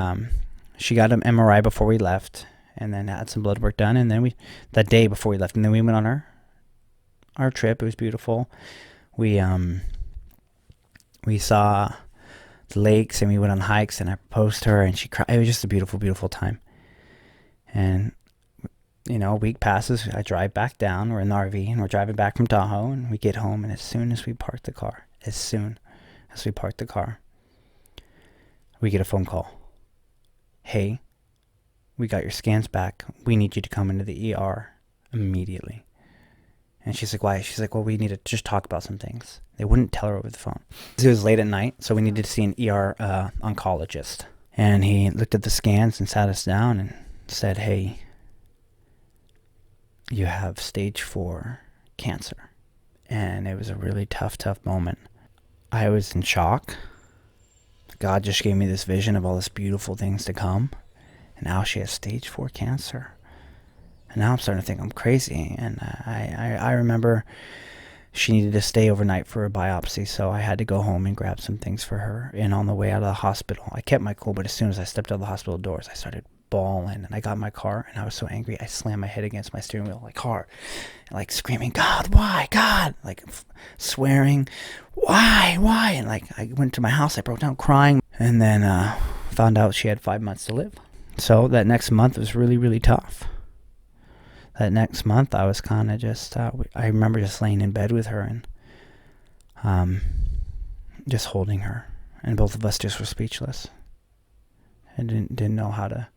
she got an MRI before we left, and then had some blood work done. And then that day before we left, and then we went on our trip. It was beautiful. We saw the lakes, and we went on hikes, and I proposed to her, and she cried. It was just a beautiful, beautiful time. And a week passes. I drive back down. We're in the RV, and we're driving back from Tahoe, and we get home, and as soon as we park the car, we get a phone call. Hey, we got your scans back. We need you to come into the ER immediately. And she's like, why? She's like, well, we need to just talk about some things. They wouldn't tell her over the phone. It was late at night, so we needed to see an ER oncologist. And he looked at the scans and sat us down and said, hey, you have stage 4 cancer. And it was a really tough moment. I was in shock. God just gave me this vision of all these beautiful things to come. And now she has stage 4 cancer. And now I'm starting to think I'm crazy. And I remember she needed to stay overnight for a biopsy, so I had to go home and grab some things for her. And on the way out of the hospital, I kept my cool, but as soon as I stepped out of the hospital doors, I started bawling. And I got in my car, and I was so angry, I slammed my head against my steering wheel like hard, like screaming, God, why? God, like swearing, why? And like I went to my house, I broke down crying, and then found out she had 5 months to live. So that next month was really, really tough. That next month, I was kind of just, I remember just laying in bed with her and just holding her. And both of us just were speechless. And didn't know how to,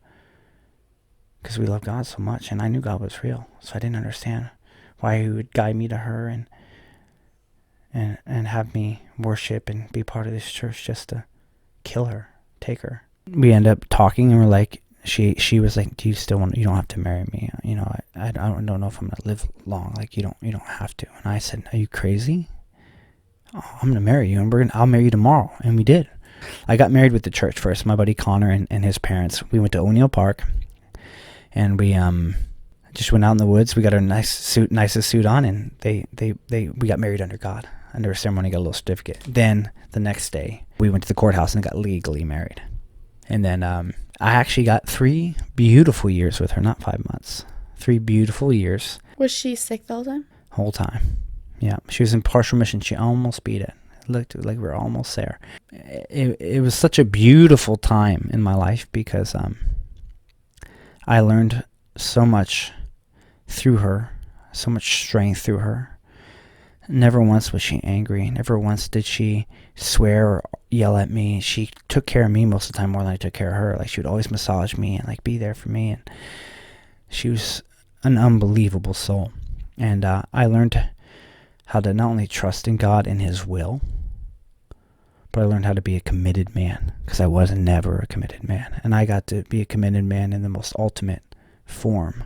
because we love God so much. And I knew God was real. So I didn't understand why he would guide me to her and have me worship and be part of this church just to kill her, take her. We end up talking, and we're like, She was like, do you still want, you don't have to marry me. I don't know if I'm going to live long. Like, you don't have to. And I said, are you crazy? Oh, I'm going to marry you, and I'll marry you tomorrow. And we did. I got married with the church first. My buddy Connor and his parents, we went to O'Neill Park, and we just went out in the woods. We got our nicest suit on, and we got married under God, under a ceremony, got a little certificate. Then the next day we went to the courthouse and got legally married. And then I actually got 3 beautiful years with her, not 5 months. 3 beautiful years. Was she sick the whole time? Whole time. Yeah. She was in partial remission. She almost beat it. It looked like we were almost there. It was such a beautiful time in my life because I learned so much through her, so much strength through her. Never once was she angry. Never once did she swear or yell at me. She took care of me most of the time more than I took care of her. Like, she would always massage me and like be there for me. And she was an unbelievable soul. And I learned how to not only trust in God and his will, but I learned how to be a committed man, because I was never a committed man. And I got to be a committed man in the most ultimate form,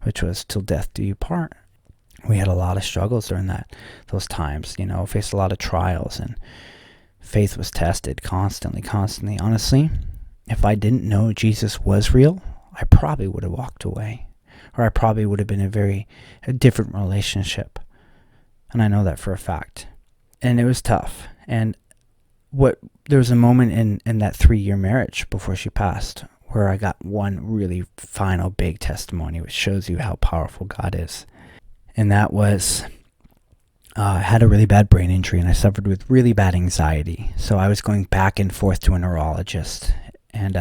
which was till death do you part. We had a lot of struggles during those times, faced a lot of trials, and faith was tested constantly. Honestly, if I didn't know Jesus was real, I probably would have walked away, or I probably would have been a different relationship. And I know that for a fact. And it was tough. And there was a moment in that 3-year marriage before she passed where I got one really final big testimony, which shows you how powerful God is. And that was, I had a really bad brain injury, and I suffered with really bad anxiety. So I was going back and forth to a neurologist, and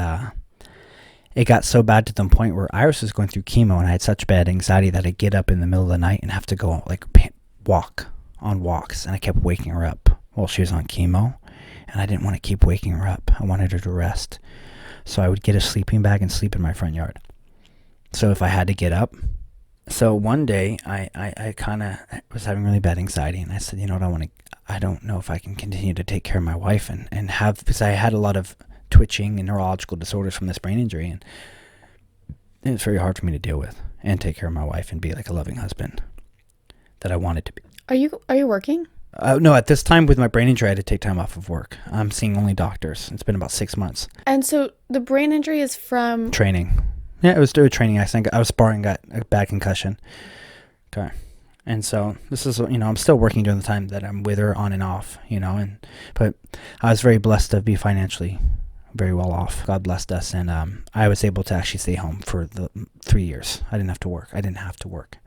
it got so bad to the point where Iris was going through chemo, and I had such bad anxiety that I'd get up in the middle of the night and have to go walk on walks, and I kept waking her up while she was on chemo, and I didn't want to keep waking her up. I wanted her to rest. So I would get a sleeping bag and sleep in my front yard. So if I had to get up. So one day I kind of was having really bad anxiety, and I said, I don't know if I can continue to take care of my wife and have, because I had a lot of twitching and neurological disorders from this brain injury, and it was very hard for me to deal with and take care of my wife and be like a loving husband. that I wanted to be. Are you working? No, at this time with my brain injury, I had to take time off of work. I'm seeing only doctors. It's been about 6 months. And so the brain injury is from Training. Yeah, it was through a training accident. I was sparring, got a bad concussion. Okay. And so this is, I'm still working during the time that I'm with her on and off, but I was very blessed to be financially very well off. God blessed us. And I was able to actually stay home for the 3 years. I didn't have to work.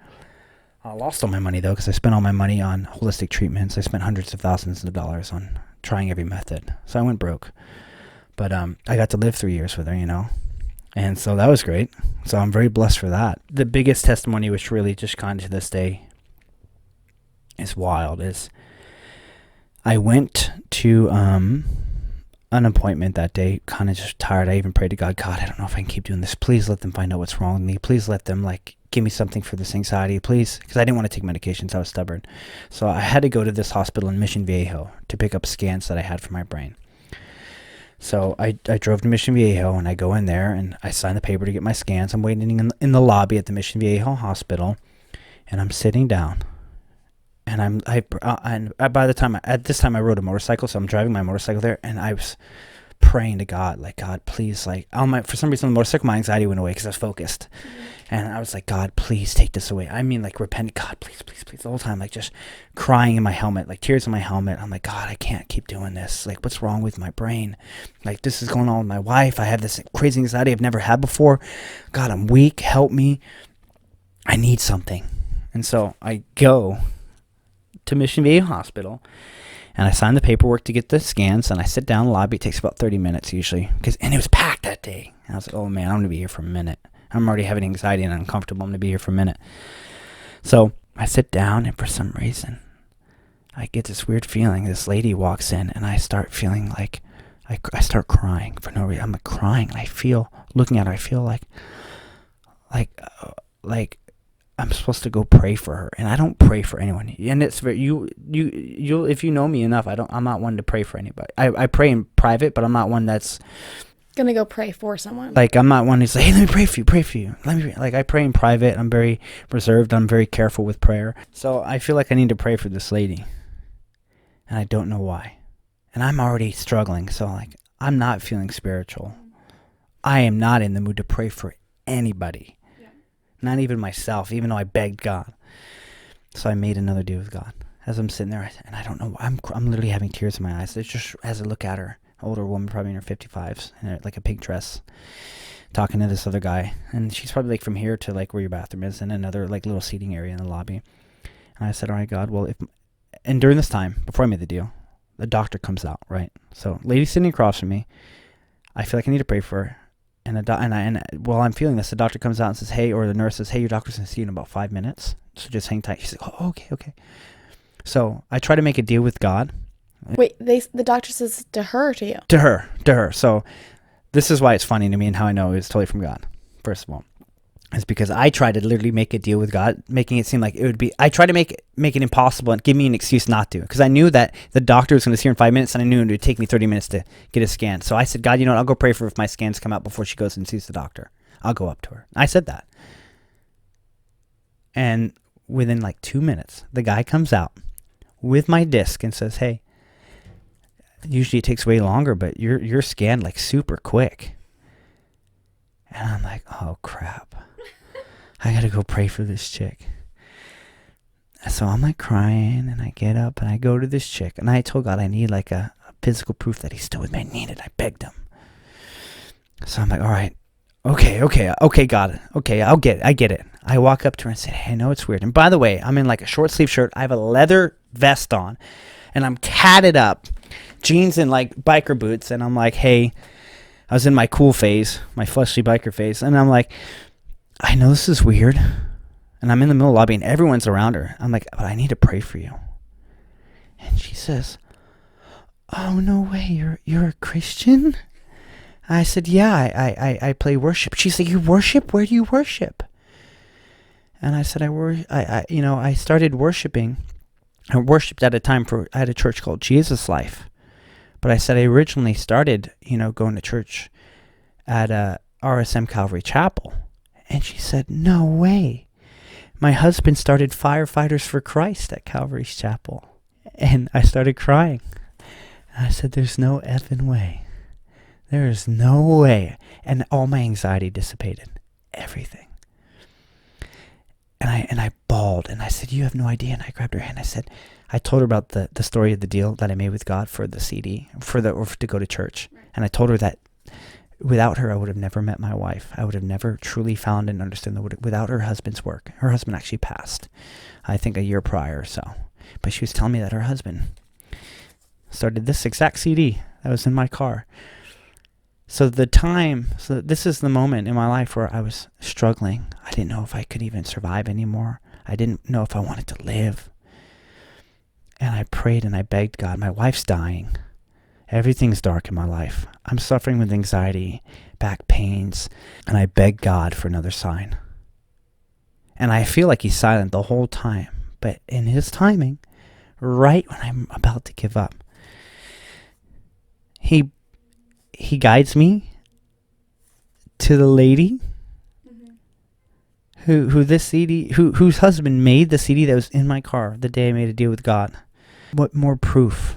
I lost all my money, though, because I spent all my money on holistic treatments. I spent hundreds of thousands of dollars on trying every method. So I went broke. But I got to live 3 years with her, And so that was great. So I'm very blessed for that. The biggest testimony, which really just kind of to this day is wild, is I went to an appointment that day, kind of just tired. I even prayed to God, I don't know if I can keep doing this. Please let them find out what's wrong with me. Please let them give me something for this anxiety, please. Because I didn't want to take medications. I was stubborn. So I had to go to this hospital in Mission Viejo to pick up scans that I had for my brain. So I drove to Mission Viejo, and I go in there and I sign the paper to get my scans. I'm waiting in the lobby at the Mission Viejo hospital, and I'm sitting down. And by the time at this time I rode a motorcycle, so I'm driving my motorcycle there, and I was praying to God, God, please, for some reason on the motorcycle my anxiety went away because I was focused, and I was like, God, please take this away. I mean, repent, God, please, the whole time, just crying in my helmet, tears in my helmet. I'm like, God, I can't keep doing this. What's wrong with my brain? This is going on with my wife. I have this crazy anxiety I've never had before. God, I'm weak. Help me. I need something. And so I go to Mission Viejo Hospital, and I sign the paperwork to get the scans, and I sit down in the lobby. It takes about 30 minutes usually, and it was packed that day. And I was like, oh man, I'm going to be here for a minute. I'm already having anxiety and uncomfortable. I'm going to be here for a minute. So I sit down, and for some reason, I get this weird feeling. This lady walks in, and I start feeling I start crying for no reason. I'm crying, and looking at her, I feel like I'm supposed to go pray for her, and I don't pray for anyone. And it's very you if you know me enough, I'm not one to pray for anybody. I pray in private, but I'm not one that's gonna go pray for someone. I'm not one who's like, hey, let me pray for you. Let me I pray in private. I'm very reserved. I'm very careful with prayer. So I feel like I need to pray for this lady, and I don't know why. And I'm already struggling, so I'm not feeling spiritual. I am not in the mood to pray for anybody. Not even myself, even though I begged God. So I made another deal with God. As I'm sitting there, and I don't know, I'm literally having tears in my eyes. It's just as I look at her, older woman, probably in her 55s, in a pink dress, talking to this other guy. And she's probably from here to where your bathroom is, and another little seating area in the lobby. And I said, all right, God, well, and during this time, before I made the deal, the doctor comes out, right? So lady sitting across from me, I feel like I need to pray for her. And while I'm feeling this, the doctor comes out and says, hey, or the nurse says, hey, your doctor's going to see you in about 5 minutes. So just hang tight. She's like, oh, okay. So I try to make a deal with God. Wait, the doctor says to her or to you? To her. So this is why it's funny to me and how I know it's totally from God, first of all. It's because I tried to literally make a deal with God, making it seem like it would be, I tried to make it impossible and give me an excuse not to, because I knew that the doctor was going to see her in 5 minutes, and I knew it would take me 30 minutes to get a scan. So I said, God, I'll go pray for her if my scans come out before she goes and sees the doctor. I'll go up to her. I said that. And within 2 minutes, the guy comes out with my disc and says, hey, usually it takes way longer, but you're scanned super quick. And I'm like, oh crap. I gotta go pray for this chick. So I'm crying, and I get up and I go to this chick, and I told God I need a physical proof that he's still with me. I need it. I begged him. So I'm all right. Okay, God. Okay, I get it. I walk up to her and say, hey, I know it's weird. And by the way, I'm in a short sleeve shirt. I have a leather vest on, and I'm tatted up, jeans and biker boots. And I'm hey, I was in my cool phase, my fleshly biker phase. And I'm I know this is weird, and I'm in the middle of the lobby, and everyone's around her. I'm but I need to pray for you. And she says, oh, no way, you're a Christian? I said, yeah, I play worship. She said, you worship? Where do you worship? And I said, I started worshiping. I worshipped at a time I had a church called Jesus Life. But I said I originally started, going to church at RSM Calvary Chapel. And she said, no way. my husband started Firefighters for Christ at Calvary's Chapel. And I started crying. And I said, there's no effing way. There is no way. And all my anxiety dissipated. Everything. And I bawled, and I said, you have no idea. And I grabbed her hand. I told her about the story of the deal that I made with God for the CD, or to go to church. And I told her that without her, I would have never met my wife. I would have never truly found and understood without her husband's work. Her husband actually passed, I think, a year prior or so. But she was telling me that her husband started this exact CD that was in my car. So this is the moment in my life where I was struggling. I didn't know if I could even survive anymore. I didn't know if I wanted to live. And I prayed and I begged God. My wife's dying. Everything's dark in my life. I'm suffering with anxiety, back pains, and I begged God for another sign. And I feel like he's silent the whole time. But in his timing, right when I'm about to give up, he guides me to the lady whose husband made the CD that was in my car the day I made a deal with God. What more proof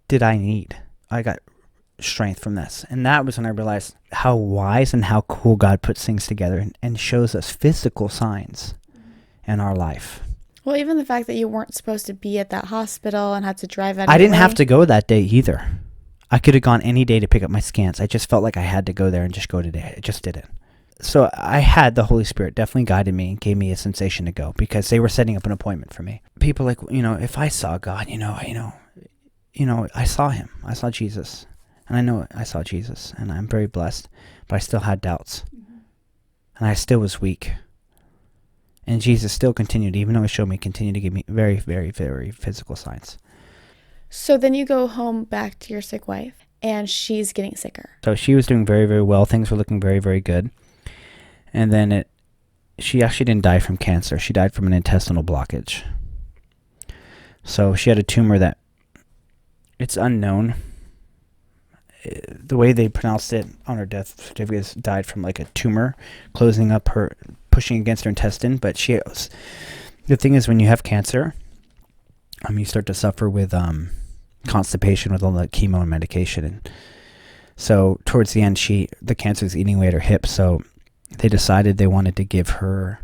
did I need? I got strength from this. And that was when I realized how wise and how cool God puts things together and shows us physical signs in our life. Well, even the fact that you weren't supposed to be at that hospital and had to drive out. I didn't have to go that day either. I could have gone any day to pick up my scans. I just felt like I had to go there and just go today. I just didn't. So I had the Holy Spirit definitely guided me and gave me a sensation to go because they were setting up an appointment for me. People like, if I saw God, I saw him. I saw Jesus. And I know I saw Jesus. And I'm very blessed. But I still had doubts. And I still was weak. And Jesus still continued, even though he continued to give me very, very, very physical signs. So then you go home back to your sick wife, and she's getting sicker. So she was doing very, very well. Things were looking very, very good. And then she actually didn't die from cancer. She died from an intestinal blockage. So she had a tumor that it's unknown. The way they pronounced it on her death certificate is died from like a tumor closing up pushing against her intestine. But the thing is, when you have cancer, you start to suffer with constipation with all the chemo and medication. And so towards the end, the cancer was eating away at her hip. So they decided they wanted to give her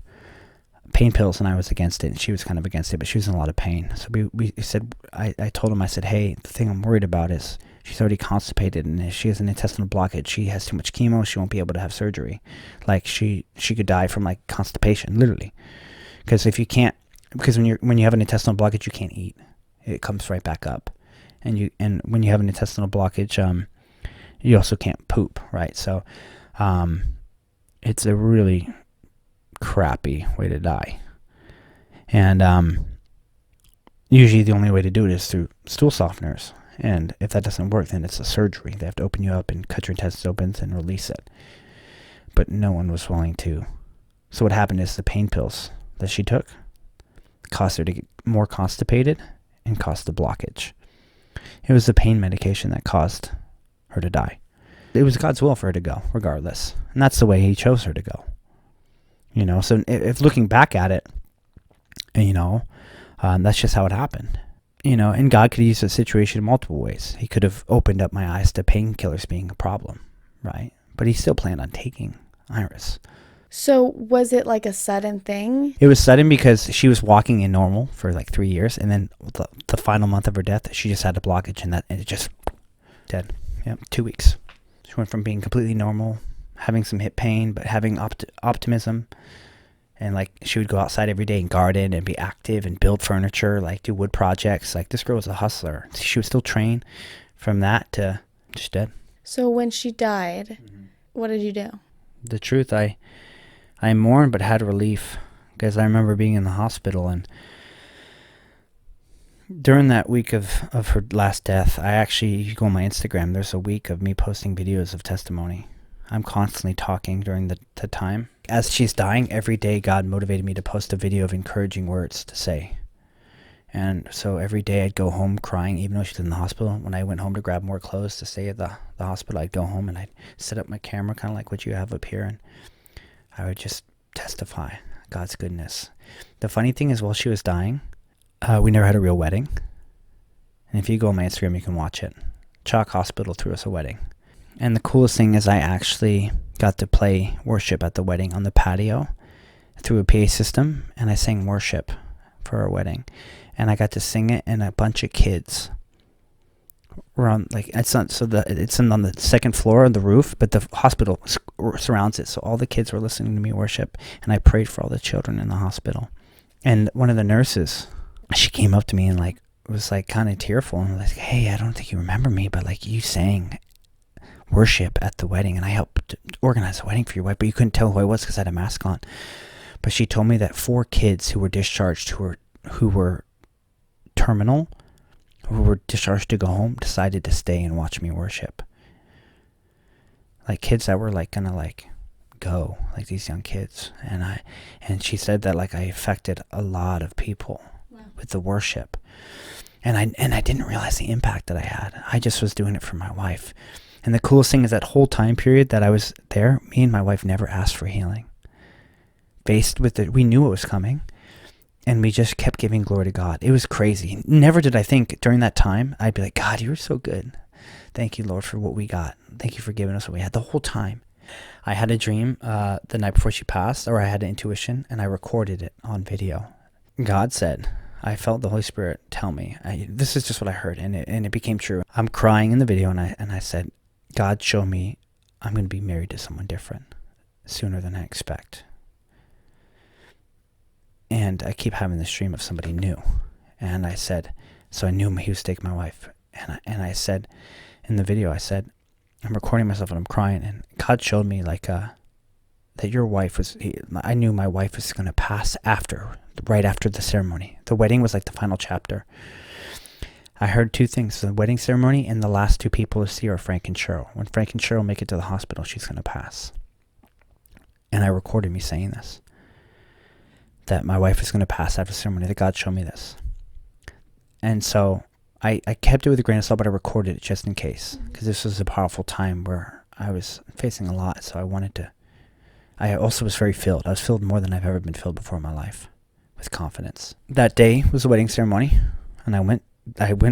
pain pills, and I was against it, and she was kind of against it, but she was in a lot of pain. So we said, I told him, I said, hey, the thing I'm worried about is she's already constipated, and if she has an intestinal blockage, she has too much chemo, she won't be able to have surgery. Like she could die from like constipation, literally. Because when you have an intestinal blockage, you can't eat. It comes right back up. And when you have an intestinal blockage, you also can't poop, right? So it's a really crappy way to die. And usually the only way to do it is through stool softeners. And if that doesn't work, then it's a surgery. They have to open you up and cut your intestines open and release it. But no one was willing to. So what happened is the pain pills that she took caused her to get more constipated and caused the blockage. It was the pain medication that caused her to die. It was God's will for her to go, regardless. And that's the way he chose her to go. So if looking back at it, that's just how it happened. And God could use the situation in multiple ways. He could have opened up my eyes to painkillers being a problem, right? But he still planned on taking Iris. So was it like a sudden thing? It was sudden because she was walking in normal for like 3 years, and then the final month of her death, she just had a blockage, and it just dead. Yeah, 2 weeks. She went from being completely normal, having some hip pain, but having optimism. And like she would go outside every day and garden and be active and build furniture, like do wood projects. Like this girl was a hustler. She was still trained from that to just dead. So when she died, what did you do? The truth, I mourned but had relief, because I remember being in the hospital, and during that week of her last death, if you go on my Instagram, there's a week of me posting videos of testimony. I'm constantly talking during the time. As she's dying, every day God motivated me to post a video of encouraging words to say. And so every day I'd go home crying, even though she's in the hospital. When I went home to grab more clothes to stay at the hospital, I'd go home and I'd set up my camera, kind of like what you have up here, and I would just testify. God's goodness. The funny thing is, while she was dying, we never had a real wedding. And if you go on my Instagram, you can watch it. Chalk Hospital threw us a wedding. And the coolest thing is I actually got to play worship at the wedding on the patio through a PA system, and I sang worship for our wedding. And I got to sing it, and a bunch of kids were on, like, it's on the second floor of the roof, but the hospital surrounds it. So all the kids were listening to me worship, and I prayed for all the children in the hospital. And one of the nurses, she came up to me and like was like kind of tearful and was like, hey, I don't think you remember me, but like you sang worship at the wedding, and I helped organize a wedding for your wife, but you couldn't tell who I was because I had a mask on. But she told me that 4 kids who were discharged, who were terminal, who were discharged to go home, decided to stay and watch me worship. Like kids that were like gonna like go, like these young kids. And she said that like I affected a lot of people with the worship. And I didn't realize the impact that I had. I just was doing it for my wife. And the coolest thing is that whole time period that I was there, me and my wife never asked for healing. Faced with it, we knew it was coming, and we just kept giving glory to God. It was crazy. Never did I think during that time, I'd be like, God, you were so good. Thank you, Lord, for what we got. Thank you for giving us what we had the whole time. I had a dream the night before she passed, or I had an intuition, and I recorded it on video. God said, I felt the Holy Spirit tell me, this is just what I heard, and it became true. I'm crying in the video, and I said, God, show me I'm going to be married to someone different sooner than I expect. And I keep having this dream of somebody new. And I said, so I knew he was taking my wife. And I said, in the video, I said, I'm recording myself and I'm crying. And God showed me like that your wife was, I knew my wife was going to pass right after the ceremony. The wedding was like the final chapter. I heard 2 things, the wedding ceremony and the last 2 people to see are Frank and Cheryl. When Frank and Cheryl make it to the hospital, she's going to pass. And I recorded me saying this, that my wife is going to pass after the ceremony, that God showed me this. And so I kept it with a grain of salt, but I recorded it just in case, because this was a powerful time where I was facing a lot. So I also was very filled. I was filled more than I've ever been filled before in my life, with confidence. That day was the wedding ceremony, and I went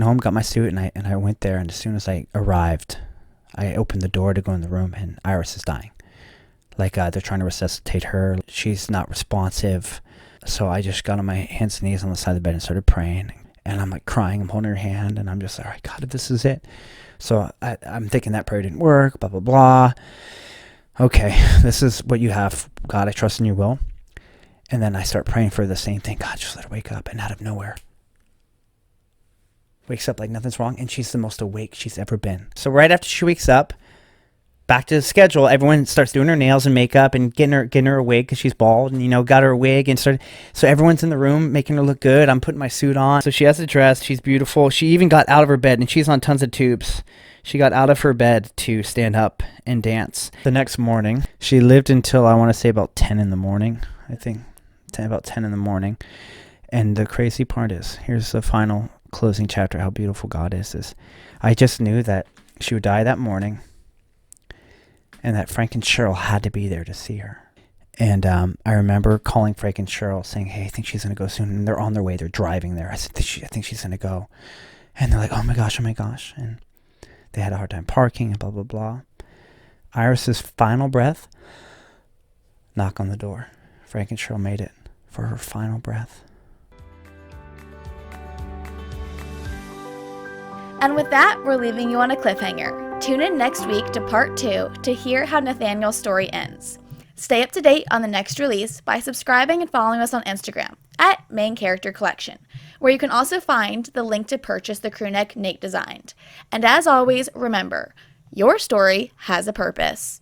home, got my suit, and I went there. And as soon as I arrived, I opened the door to go in the room, and Iris is dying. Like they're trying to resuscitate her. She's not responsive. So I just got on my hands and knees on the side of the bed and started praying. And I'm like crying. I'm holding her hand, and I'm just like, all right, God, if this is it. So I'm thinking that prayer didn't work, blah, blah, blah. Okay, this is what you have. God, I trust in your will. And then I start praying for the same thing. God, just let her wake up. And out of nowhere, wakes up like nothing's wrong, and she's the most awake she's ever been. So right after she wakes up, back to the schedule, everyone starts doing her nails and makeup and getting her a wig because she's bald, and got her a wig and started. So everyone's in the room making her look good. I'm putting my suit on. So she has a dress. She's beautiful. She even got out of her bed, and she's on tons of tubes. She got out of her bed to stand up and dance. The next morning, she lived until I want to say about 10 in the morning. I think about 10 in the morning. And the crazy part is, here's the final closing chapter, how beautiful God is I just knew that she would die that morning, and that Frank and Cheryl had to be there to see her. And I remember calling Frank and Cheryl saying, hey, I think she's going to go soon. And they're on their way. They're driving there. I said, I think she's going to go. And they're like, oh my gosh. And they had a hard time parking and blah, blah, blah. Iris's final breath, knock on the door. Frank and Cheryl made it for her final breath. And with that, we're leaving you on a cliffhanger. Tune in next week to part 2 to hear how Nathaniel's story ends. Stay up to date on the next release by subscribing and following us on Instagram at Main Character Collection, where you can also find the link to purchase the crewneck Nate designed. And as always, remember, your story has a purpose.